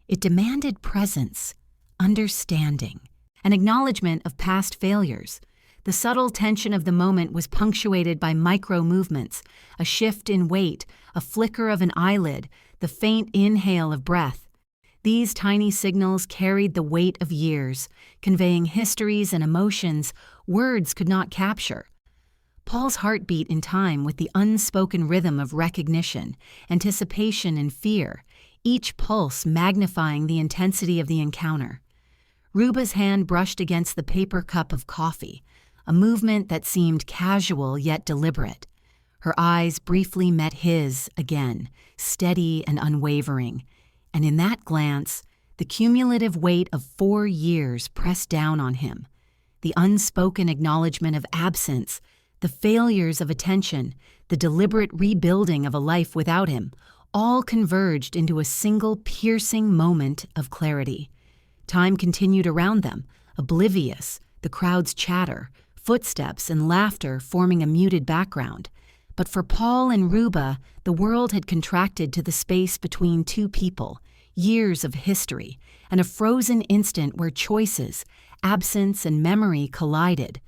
It demanded presence, understanding, an acknowledgement of past failures. The subtle tension of the moment was punctuated by micro-movements, a shift in weight, a flicker of an eyelid, the faint inhale of breath. These tiny signals carried the weight of years, conveying histories and emotions words could not capture. Paul's heart beat in time with the unspoken rhythm of recognition, anticipation, and fear, each pulse magnifying the intensity of the encounter. Ruba's hand brushed against the paper cup of coffee, a movement that seemed casual yet deliberate. Her eyes briefly met his again, steady and unwavering, and in that glance, the cumulative weight of 4 years pressed down on him. The unspoken acknowledgement of absence, the failures of attention, the deliberate rebuilding of a life without him, all converged into a single piercing moment of clarity. Time continued around them, oblivious, the crowd's chatter, footsteps and laughter forming a muted background. But for Paul and Ruba, the world had contracted to the space between two people, years of history, and a frozen instant where choices, absence, and memory collided.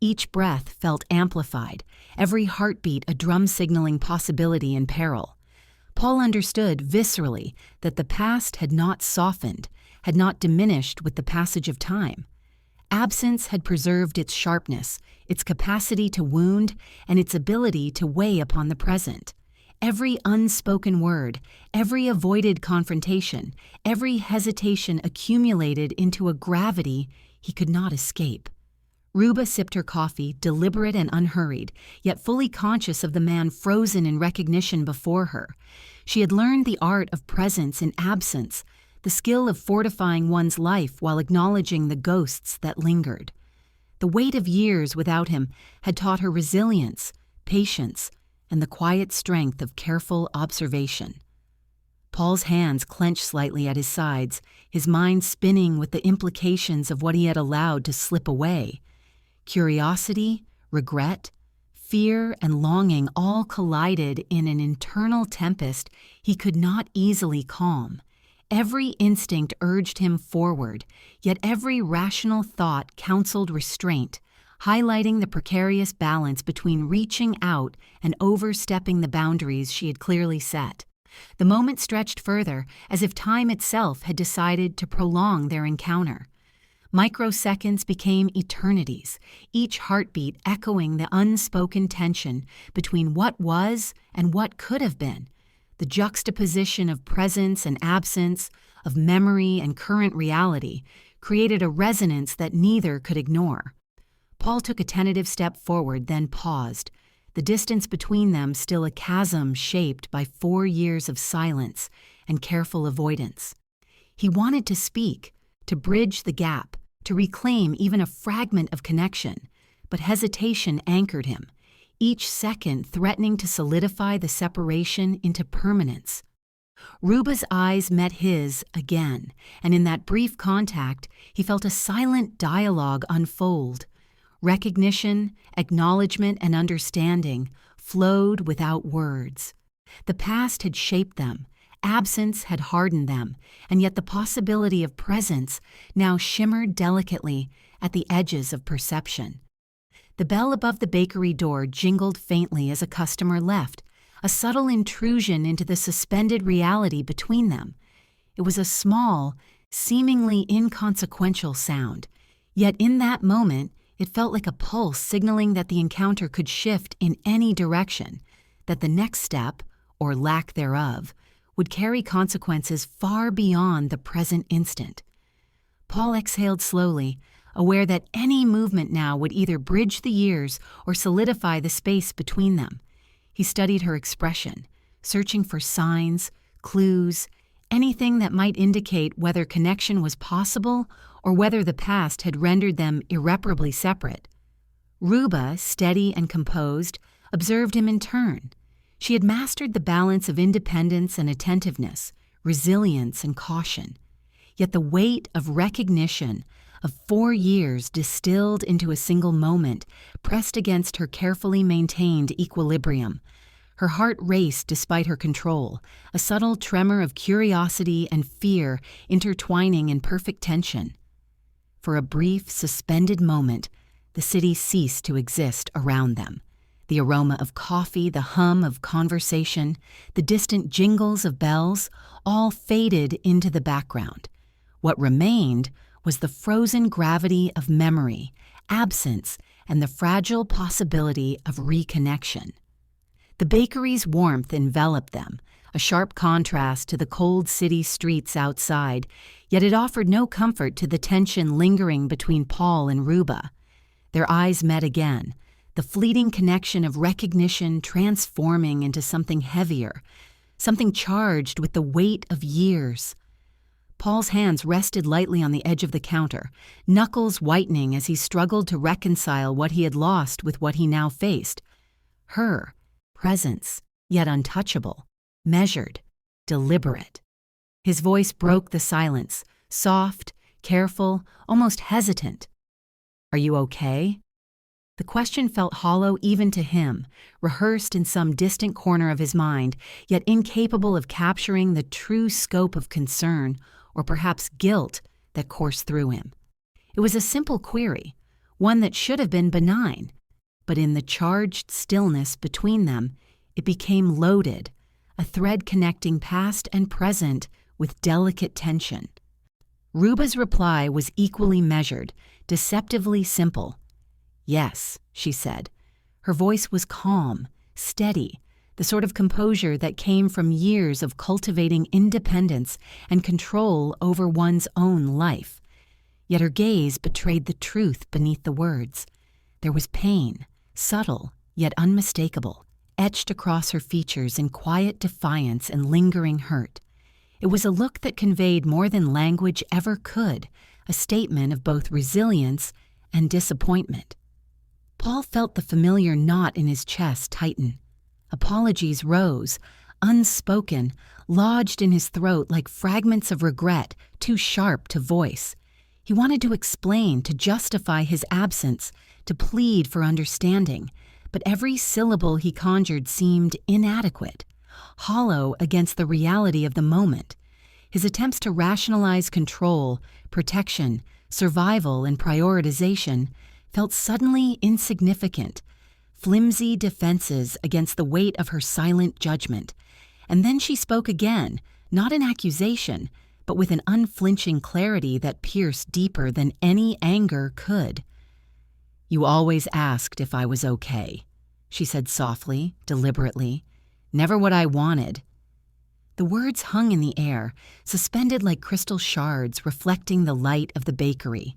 Each breath felt amplified, every heartbeat a drum signaling possibility and peril. Paul understood viscerally that the past had not softened, had not diminished with the passage of time. Absence had preserved its sharpness, its capacity to wound, and its ability to weigh upon the present. Every unspoken word, every avoided confrontation, every hesitation accumulated into a gravity he could not escape. Ruba sipped her coffee, deliberate and unhurried, yet fully conscious of the man frozen in recognition before her. She had learned the art of presence in absence, the skill of fortifying one's life while acknowledging the ghosts that lingered. The weight of years without him had taught her resilience, patience, and the quiet strength of careful observation. Paul's hands clenched slightly at his sides, his mind spinning with the implications of what he had allowed to slip away. Curiosity, regret, fear, and longing all collided in an internal tempest he could not easily calm. Every instinct urged him forward, yet every rational thought counseled restraint, highlighting the precarious balance between reaching out and overstepping the boundaries she had clearly set. The moment stretched further, as if time itself had decided to prolong their encounter. Microseconds became eternities, each heartbeat echoing the unspoken tension between what was and what could have been. The juxtaposition of presence and absence, of memory and current reality, created a resonance that neither could ignore. Paul took a tentative step forward, then paused, the distance between them still a chasm shaped by 4 years of silence and careful avoidance. He wanted to speak, to bridge the gap, to reclaim even a fragment of connection, but hesitation anchored him, each second threatening to solidify the separation into permanence. Ruba's eyes met his again, and in that brief contact, he felt a silent dialogue unfold. Recognition, acknowledgement, and understanding flowed without words. The past had shaped them, absence had hardened them, and yet the possibility of presence now shimmered delicately at the edges of perception. The bell above the bakery door jingled faintly as a customer left, a subtle intrusion into the suspended reality between them. It was a small, seemingly inconsequential sound, yet in that moment it felt like a pulse signaling that the encounter could shift in any direction, that the next step, or lack thereof, would carry consequences far beyond the present instant. Paul exhaled slowly, aware that any movement now would either bridge the years or solidify the space between them. He studied her expression, searching for signs, clues, anything that might indicate whether connection was possible or whether the past had rendered them irreparably separate. Ruba, steady and composed, observed him in turn. She had mastered the balance of independence and attentiveness, resilience and caution. Yet the weight of recognition, of 4 years distilled into a single moment, pressed against her carefully maintained equilibrium. Her heart raced despite her control, a subtle tremor of curiosity and fear intertwining in perfect tension. For a brief, suspended moment, the city ceased to exist around them. The aroma of coffee, the hum of conversation, the distant jingles of bells, all faded into the background. What remained was the frozen gravity of memory, absence, and the fragile possibility of reconnection. The bakery's warmth enveloped them, a sharp contrast to the cold city streets outside, yet it offered no comfort to the tension lingering between Paul and Ruba. Their eyes met again, the fleeting connection of recognition transforming into something heavier, something charged with the weight of years. Paul's hands rested lightly on the edge of the counter, knuckles whitening as he struggled to reconcile what he had lost with what he now faced. Her presence, yet untouchable, measured, deliberate. His voice broke the silence, soft, careful, almost hesitant. "Are you okay?" The question felt hollow even to him, rehearsed in some distant corner of his mind, yet incapable of capturing the true scope of concern, or perhaps guilt, that coursed through him. It was a simple query, one that should have been benign, but in the charged stillness between them, it became loaded, a thread connecting past and present with delicate tension. Ruba's reply was equally measured, deceptively simple. "Yes," she said. Her voice was calm, steady, the sort of composure that came from years of cultivating independence and control over one's own life. Yet her gaze betrayed the truth beneath the words. There was pain, subtle yet unmistakable, etched across her features in quiet defiance and lingering hurt. It was a look that conveyed more than language ever could, a statement of both resilience and disappointment. Paul felt the familiar knot in his chest tighten. Apologies rose, unspoken, lodged in his throat like fragments of regret, too sharp to voice. He wanted to explain, to justify his absence, to plead for understanding, but every syllable he conjured seemed inadequate, hollow against the reality of the moment. His attempts to rationalize control, protection, survival, and prioritization felt suddenly insignificant, flimsy defenses against the weight of her silent judgment. And then she spoke again, not in accusation, but with an unflinching clarity that pierced deeper than any anger could. "You always asked if I was okay," she said softly, deliberately. "Never what I wanted." The words hung in the air, suspended like crystal shards reflecting the light of the bakery.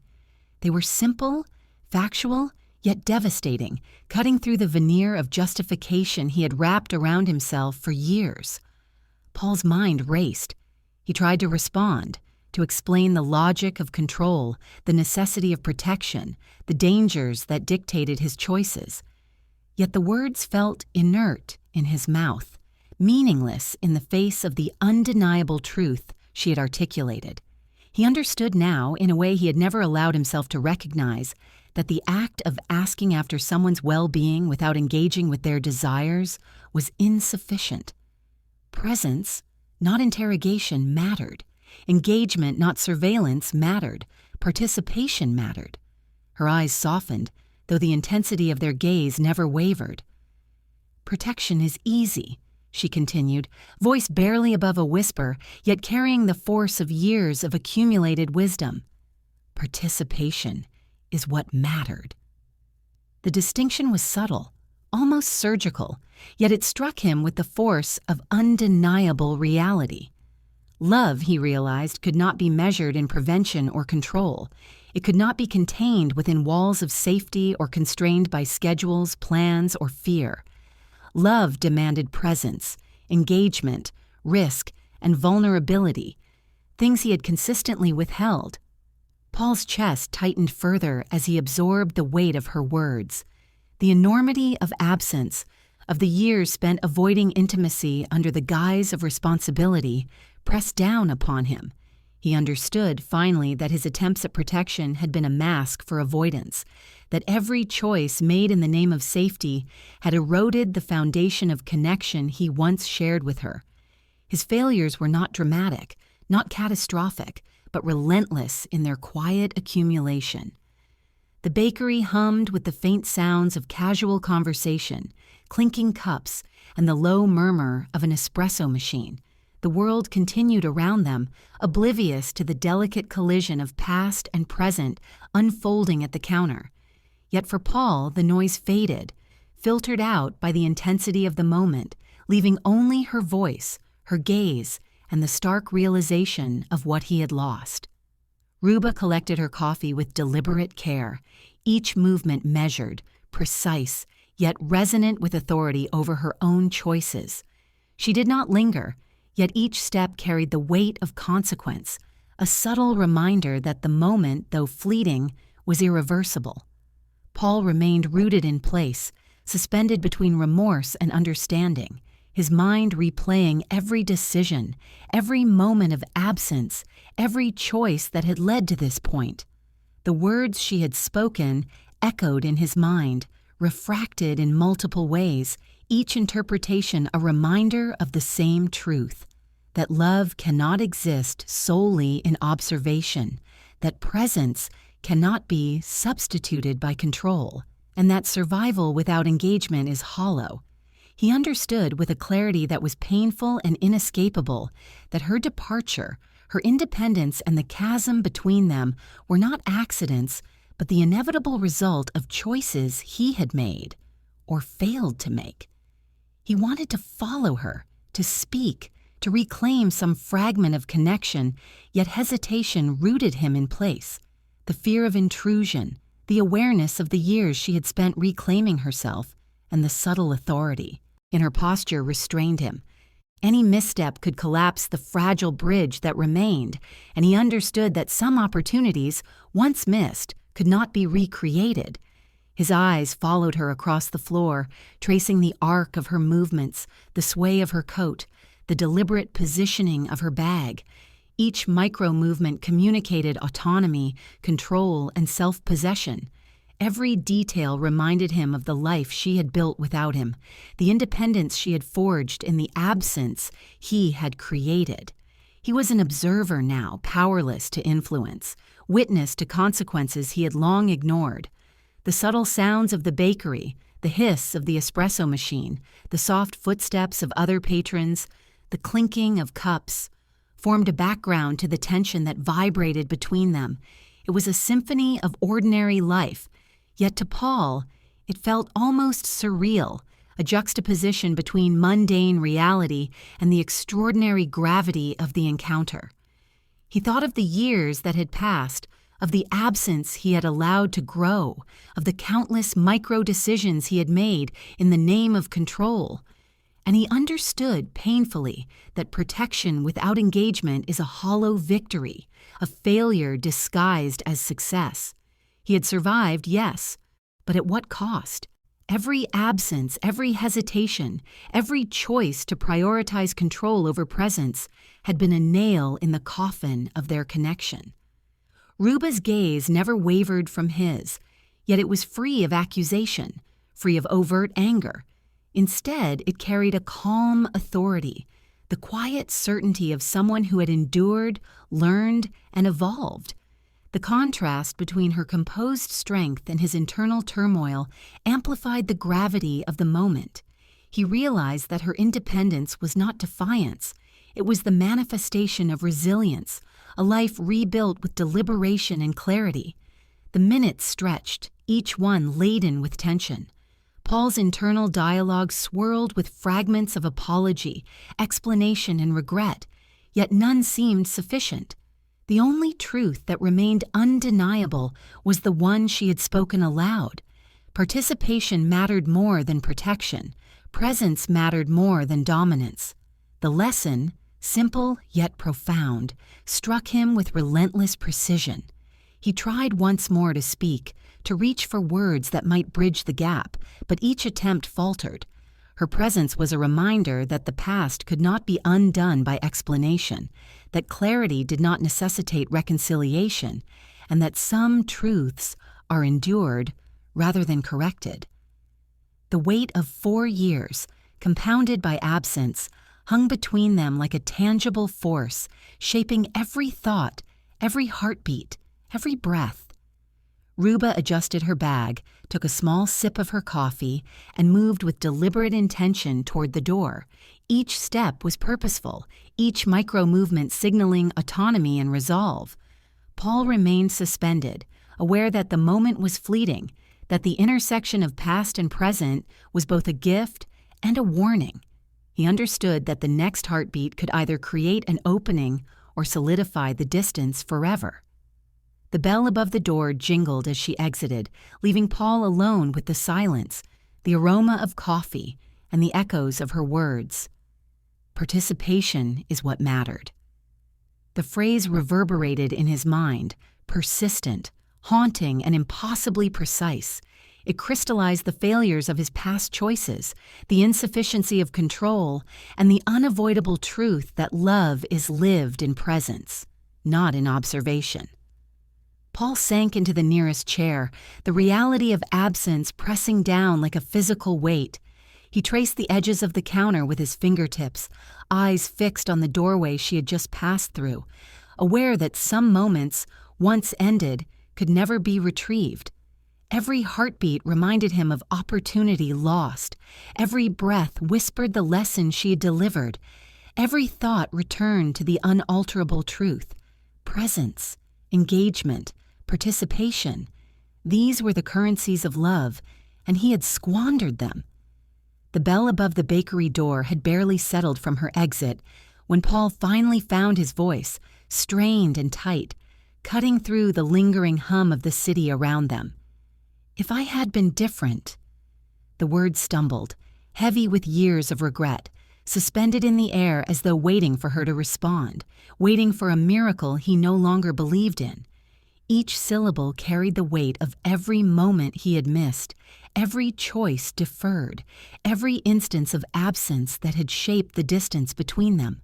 They were simple, factual, yet devastating, cutting through the veneer of justification he had wrapped around himself for years. Paul's mind raced. He tried to respond, to explain the logic of control, the necessity of protection, the dangers that dictated his choices. Yet the words felt inert in his mouth, meaningless in the face of the undeniable truth she had articulated. He understood now, in a way he had never allowed himself to recognize, that the act of asking after someone's well-being without engaging with their desires was insufficient. Presence, not interrogation, mattered. Engagement, not surveillance, mattered. Participation mattered. Her eyes softened, though the intensity of their gaze never wavered. "Protection is easy," she continued, voice barely above a whisper, yet carrying the force of years of accumulated wisdom. "Participation is what mattered." The distinction was subtle, almost surgical, yet it struck him with the force of undeniable reality. Love, he realized, could not be measured in prevention or control. It could not be contained within walls of safety or constrained by schedules, plans, or fear. Love demanded presence, engagement, risk, and vulnerability, things he had consistently withheld. Paul's chest tightened further as he absorbed the weight of her words. The enormity of absence, of the years spent avoiding intimacy under the guise of responsibility, pressed down upon him. He understood, finally, that his attempts at protection had been a mask for avoidance, that every choice made in the name of safety had eroded the foundation of connection he once shared with her. His failures were not dramatic, not catastrophic, but relentless in their quiet accumulation. The bakery hummed with the faint sounds of casual conversation, clinking cups, and the low murmur of an espresso machine. The world continued around them, oblivious to the delicate collision of past and present unfolding at the counter. Yet for Paul, the noise faded, filtered out by the intensity of the moment, leaving only her voice, her gaze, and the stark realization of what he had lost. Ruba collected her coffee with deliberate care, each movement measured, precise, yet resonant with authority over her own choices. She did not linger, yet each step carried the weight of consequence, a subtle reminder that the moment, though fleeting, was irreversible. Paul remained rooted in place, suspended between remorse and understanding, his mind replaying every decision, every moment of absence, every choice that had led to this point. The words she had spoken echoed in his mind, refracted in multiple ways, each interpretation a reminder of the same truth, that love cannot exist solely in observation, that presence cannot be substituted by control, and that survival without engagement is hollow. He understood with a clarity that was painful and inescapable that her departure, her independence, and the chasm between them were not accidents, but the inevitable result of choices he had made, or failed to make. He wanted to follow her, to speak, to reclaim some fragment of connection, yet hesitation rooted him in place. The fear of intrusion, the awareness of the years she had spent reclaiming herself, and the subtle authority in her posture restrained him. Any misstep could collapse the fragile bridge that remained, and he understood that some opportunities, once missed, could not be recreated. His eyes followed her across the floor, tracing the arc of her movements, the sway of her coat, the deliberate positioning of her bag. Each micro-movement communicated autonomy, control, and self-possession. Every detail reminded him of the life she had built without him, the independence she had forged in the absence he had created. He was an observer now, powerless to influence, witness to consequences he had long ignored. The subtle sounds of the bakery, the hiss of the espresso machine, the soft footsteps of other patrons, the clinking of cups, formed a background to the tension that vibrated between them. It was a symphony of ordinary life, yet to Paul, it felt almost surreal, a juxtaposition between mundane reality and the extraordinary gravity of the encounter. He thought of the years that had passed, of the absence he had allowed to grow, of the countless micro-decisions he had made in the name of control, and he understood painfully that protection without engagement is a hollow victory, a failure disguised as success. He had survived, yes, but at what cost? Every absence, every hesitation, every choice to prioritize control over presence had been a nail in the coffin of their connection. Ruba's gaze never wavered from his, yet it was free of accusation, free of overt anger. Instead, it carried a calm authority, the quiet certainty of someone who had endured, learned, and evolved. The contrast between her composed strength and his internal turmoil amplified the gravity of the moment. He realized that her independence was not defiance. It was the manifestation of resilience, a life rebuilt with deliberation and clarity. The minutes stretched, each one laden with tension. Paul's internal dialogue swirled with fragments of apology, explanation, and regret, yet none seemed sufficient. The only truth that remained undeniable was the one she had spoken aloud. Participation mattered more than protection. Presence mattered more than dominance. The lesson, simple yet profound, struck him with relentless precision. He tried once more to speak, to reach for words that might bridge the gap, but each attempt faltered. Her presence was a reminder that the past could not be undone by explanation, that clarity did not necessitate reconciliation, and that some truths are endured rather than corrected. The weight of 4 years, compounded by absence, hung between them like a tangible force, shaping every thought, every heartbeat, every breath. Ruba adjusted her bag, took a small sip of her coffee, and moved with deliberate intention toward the door. Each step was purposeful, each micro-movement signaling autonomy and resolve. Paul remained suspended, aware that the moment was fleeting, that the intersection of past and present was both a gift and a warning. He understood that the next heartbeat could either create an opening or solidify the distance forever. The bell above the door jingled as she exited, leaving Paul alone with the silence, the aroma of coffee, and the echoes of her words. Participation is what mattered. The phrase reverberated in his mind, persistent, haunting, and impossibly precise. It crystallized the failures of his past choices, the insufficiency of control, and the unavoidable truth that love is lived in presence, not in observation. Paul sank into the nearest chair, the reality of absence pressing down like a physical weight. He traced the edges of the counter with his fingertips, eyes fixed on the doorway she had just passed through, aware that some moments, once ended, could never be retrieved. Every heartbeat reminded him of opportunity lost. Every breath whispered the lesson she had delivered. Every thought returned to the unalterable truth. Presence, engagement, participation. These were the currencies of love, and he had squandered them. The bell above the bakery door had barely settled from her exit when Paul finally found his voice, strained and tight, cutting through the lingering hum of the city around them. If I had been different. The words stumbled, heavy with years of regret, suspended in the air as though waiting for her to respond, waiting for a miracle he no longer believed in. Each syllable carried the weight of every moment he had missed, every choice deferred, every instance of absence that had shaped the distance between them.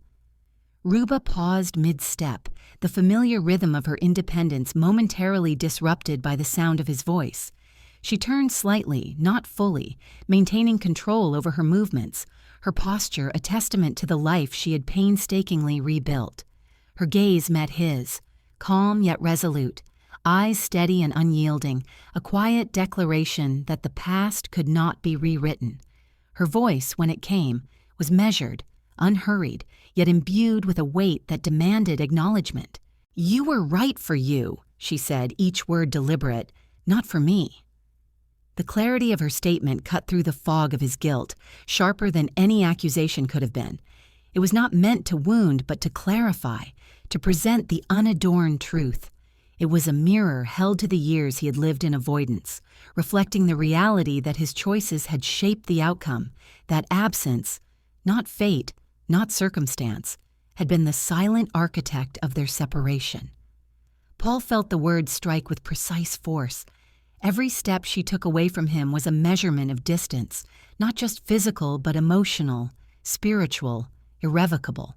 Ruba paused mid-step, the familiar rhythm of her independence momentarily disrupted by the sound of his voice. She turned slightly, not fully, maintaining control over her movements, her posture a testament to the life she had painstakingly rebuilt. Her gaze met his, calm yet resolute, eyes steady and unyielding, a quiet declaration that the past could not be rewritten. Her voice, when it came, was measured, unhurried, yet imbued with a weight that demanded acknowledgement. "You were right for you," she said, each word deliberate, "not for me." The clarity of her statement cut through the fog of his guilt, sharper than any accusation could have been. It was not meant to wound, but to clarify, to present the unadorned truth. It was a mirror held to the years he had lived in avoidance, reflecting the reality that his choices had shaped the outcome, that absence, not fate, not circumstance, had been the silent architect of their separation. Paul felt the words strike with precise force. Every step she took away from him was a measurement of distance, not just physical but emotional, spiritual, irrevocable.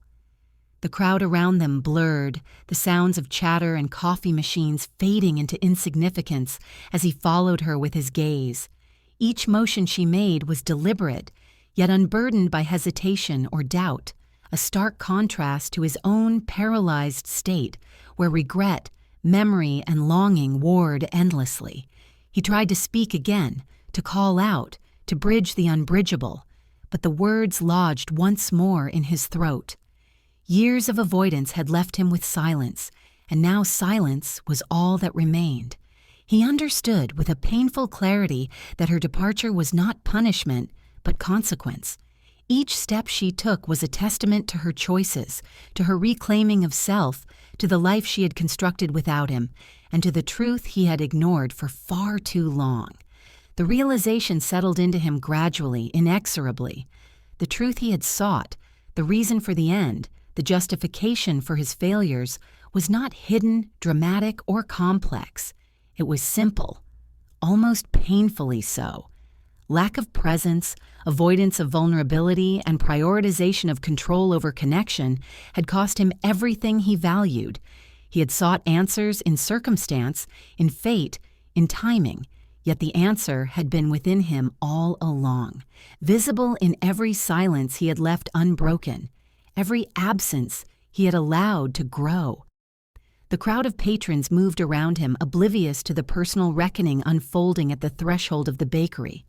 The crowd around them blurred, the sounds of chatter and coffee machines fading into insignificance as he followed her with his gaze. Each motion she made was deliberate, yet unburdened by hesitation or doubt, a stark contrast to his own paralyzed state, where regret, memory, and longing warred endlessly. He tried to speak again, to call out, to bridge the unbridgeable, but the words lodged once more in his throat. Years of avoidance had left him with silence, and now silence was all that remained. He understood with a painful clarity that her departure was not punishment, but consequence. Each step she took was a testament to her choices, to her reclaiming of self, to the life she had constructed without him, and to the truth he had ignored for far too long. The realization settled into him gradually, inexorably. The truth he had sought, the reason for the end, the justification for his failures, was not hidden, dramatic, or complex. It was simple, almost painfully so. Lack of presence, avoidance of vulnerability, and prioritization of control over connection had cost him everything he valued. He had sought answers in circumstance, in fate, in timing, yet the answer had been within him all along, visible in every silence he had left unbroken, every absence he had allowed to grow. The crowd of patrons moved around him, oblivious to the personal reckoning unfolding at the threshold of the bakery.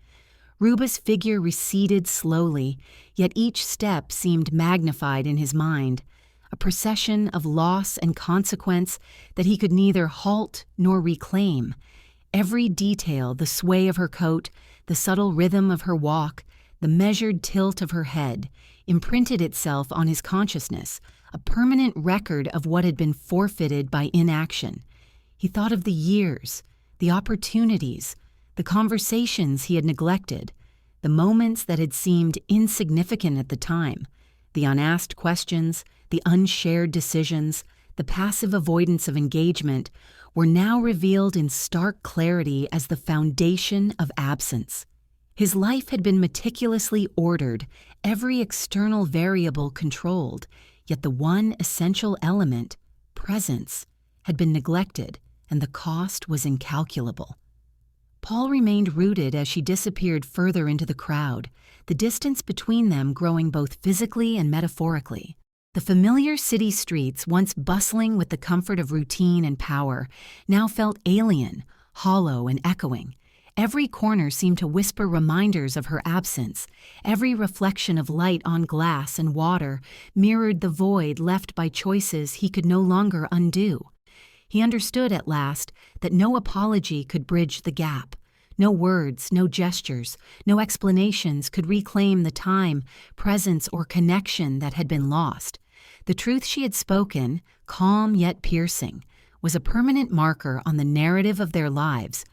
Ruba's figure receded slowly, yet each step seemed magnified in his mind, a procession of loss and consequence that he could neither halt nor reclaim. Every detail, the sway of her coat, the subtle rhythm of her walk, the measured tilt of her head, imprinted itself on his consciousness, a permanent record of what had been forfeited by inaction. He thought of the years, the opportunities, the conversations he had neglected, the moments that had seemed insignificant at the time, the unasked questions, the unshared decisions, the passive avoidance of engagement were now revealed in stark clarity as the foundation of absence. His life had been meticulously ordered, every external variable controlled, yet the one essential element, presence, had been neglected, and the cost was incalculable. Paul remained rooted as she disappeared further into the crowd, the distance between them growing both physically and metaphorically. The familiar city streets, once bustling with the comfort of routine and power, now felt alien, hollow, and echoing. Every corner seemed to whisper reminders of her absence. Every reflection of light on glass and water mirrored the void left by choices he could no longer undo. He understood at last that no apology could bridge the gap. No words, no gestures, no explanations could reclaim the time, presence, or connection that had been lost. The truth she had spoken, calm yet piercing, was a permanent marker on the narrative of their lives.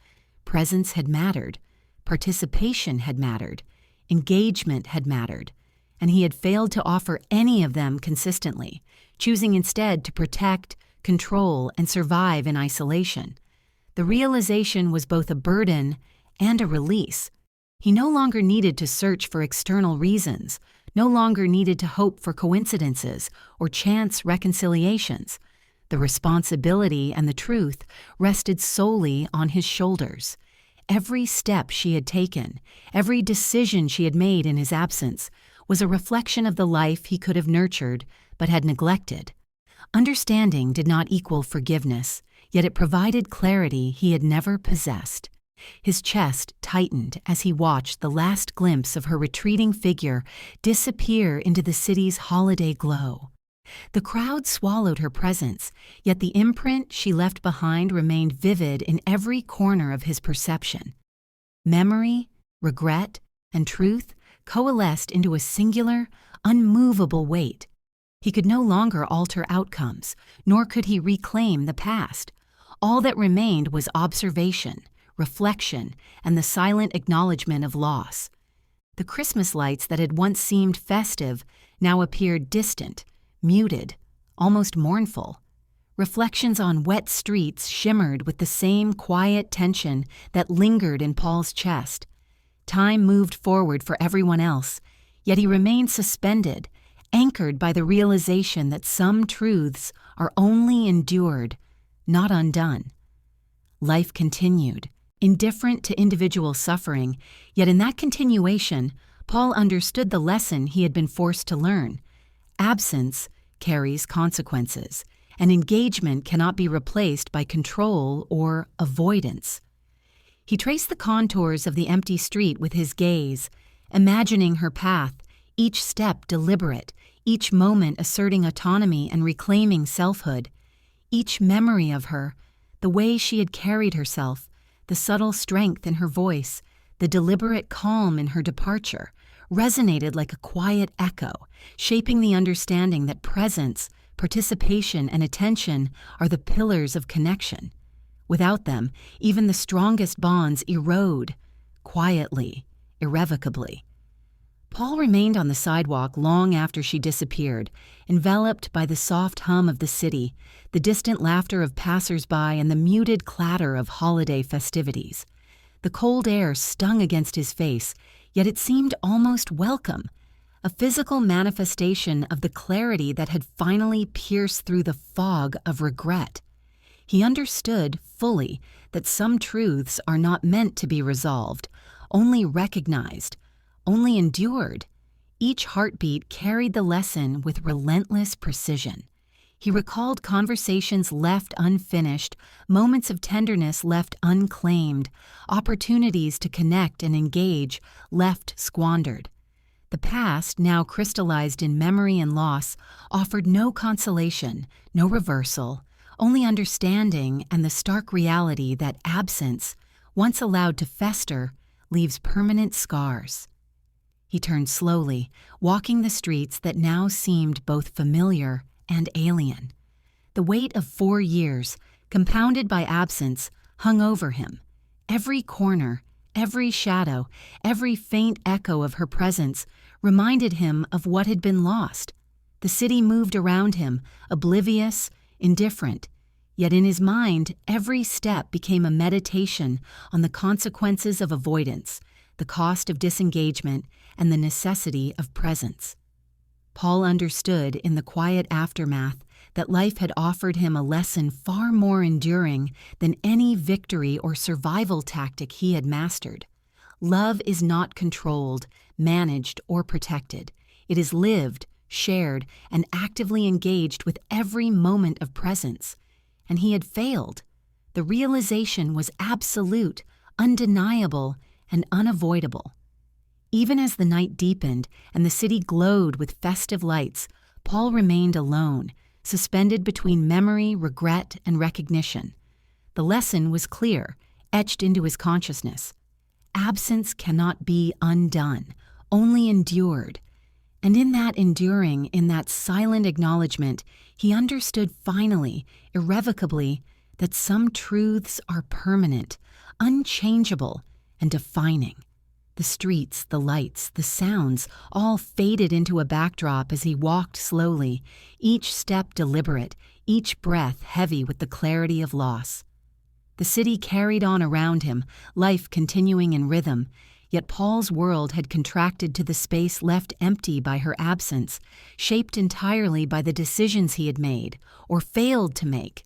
Presence had mattered, participation had mattered, engagement had mattered, and he had failed to offer any of them consistently, choosing instead to protect, control, and survive in isolation. The realization was both a burden and a release. He no longer needed to search for external reasons, no longer needed to hope for coincidences or chance reconciliations. The responsibility and the truth rested solely on his shoulders. Every step she had taken, every decision she had made in his absence, was a reflection of the life he could have nurtured but had neglected. Understanding did not equal forgiveness, yet it provided clarity he had never possessed. His chest tightened as he watched the last glimpse of her retreating figure disappear into the city's holiday glow. The crowd swallowed her presence, yet the imprint she left behind remained vivid in every corner of his perception. Memory, regret, and truth coalesced into a singular, unmovable weight. He could no longer alter outcomes, nor could he reclaim the past. All that remained was observation, reflection, and the silent acknowledgement of loss. The Christmas lights that had once seemed festive now appeared distant, muted, almost mournful. Reflections on wet streets shimmered with the same quiet tension that lingered in Paul's chest. Time moved forward for everyone else, yet he remained suspended, anchored by the realization that some truths are only endured, not undone. Life continued, indifferent to individual suffering, yet in that continuation, Paul understood the lesson he had been forced to learn. Absence carries consequences, and engagement cannot be replaced by control or avoidance. He traced the contours of the empty street with his gaze, imagining her path, each step deliberate, each moment asserting autonomy and reclaiming selfhood. Each memory of her, the way she had carried herself, the subtle strength in her voice, the deliberate calm in her departure, resonated like a quiet echo, shaping the understanding that presence, participation, and attention are the pillars of connection. Without them, even the strongest bonds erode, quietly, irrevocably. Paul remained on the sidewalk long after she disappeared, enveloped by the soft hum of the city, the distant laughter of passers-by, and the muted clatter of holiday festivities. The cold air stung against his face, yet it seemed almost welcome, a physical manifestation of the clarity that had finally pierced through the fog of regret. He understood fully that some truths are not meant to be resolved, only recognized, only endured. Each heartbeat carried the lesson with relentless precision. He recalled conversations left unfinished, moments of tenderness left unclaimed, opportunities to connect and engage left squandered. The past, now crystallized in memory and loss, offered no consolation, no reversal, only understanding and the stark reality that absence, once allowed to fester, leaves permanent scars. He turned slowly, walking the streets that now seemed both familiar and alien. The weight of 4 years, compounded by absence, hung over him. Every corner, every shadow, every faint echo of her presence reminded him of what had been lost. The city moved around him, oblivious, indifferent. Yet in his mind, every step became a meditation on the consequences of avoidance, the cost of disengagement, and the necessity of presence. Paul understood in the quiet aftermath that life had offered him a lesson far more enduring than any victory or survival tactic he had mastered. Love is not controlled, managed, or protected. It is lived, shared, and actively engaged with every moment of presence. And he had failed. The realization was absolute, undeniable, and unavoidable. Even as the night deepened and the city glowed with festive lights, Paul remained alone, suspended between memory, regret, and recognition. The lesson was clear, etched into his consciousness. Absence cannot be undone, only endured. And in that enduring, in that silent acknowledgement, he understood finally, irrevocably, that some truths are permanent, unchangeable, and defining. The streets, the lights, the sounds all faded into a backdrop as he walked slowly, each step deliberate, each breath heavy with the clarity of loss. The city carried on around him, life continuing in rhythm, yet Paul's world had contracted to the space left empty by her absence, shaped entirely by the decisions he had made, or failed to make.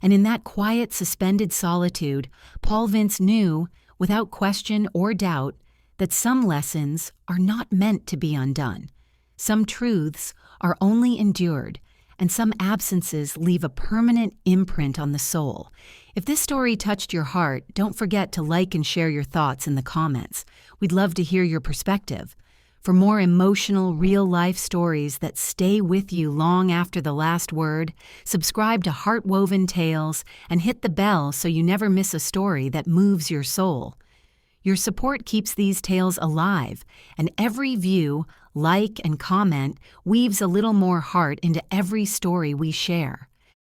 And in that quiet, suspended solitude, Paul Vince knew, without question or doubt, that some lessons are not meant to be undone. Some truths are only endured, and some absences leave a permanent imprint on the soul. If this story touched your heart, don't forget to like and share your thoughts in the comments. We'd love to hear your perspective. For more emotional, real-life stories that stay with you long after the last word, subscribe to Heartwoven Tales and hit the bell so you never miss a story that moves your soul. Your support keeps these tales alive, and every view, like, and comment weaves a little more heart into every story we share.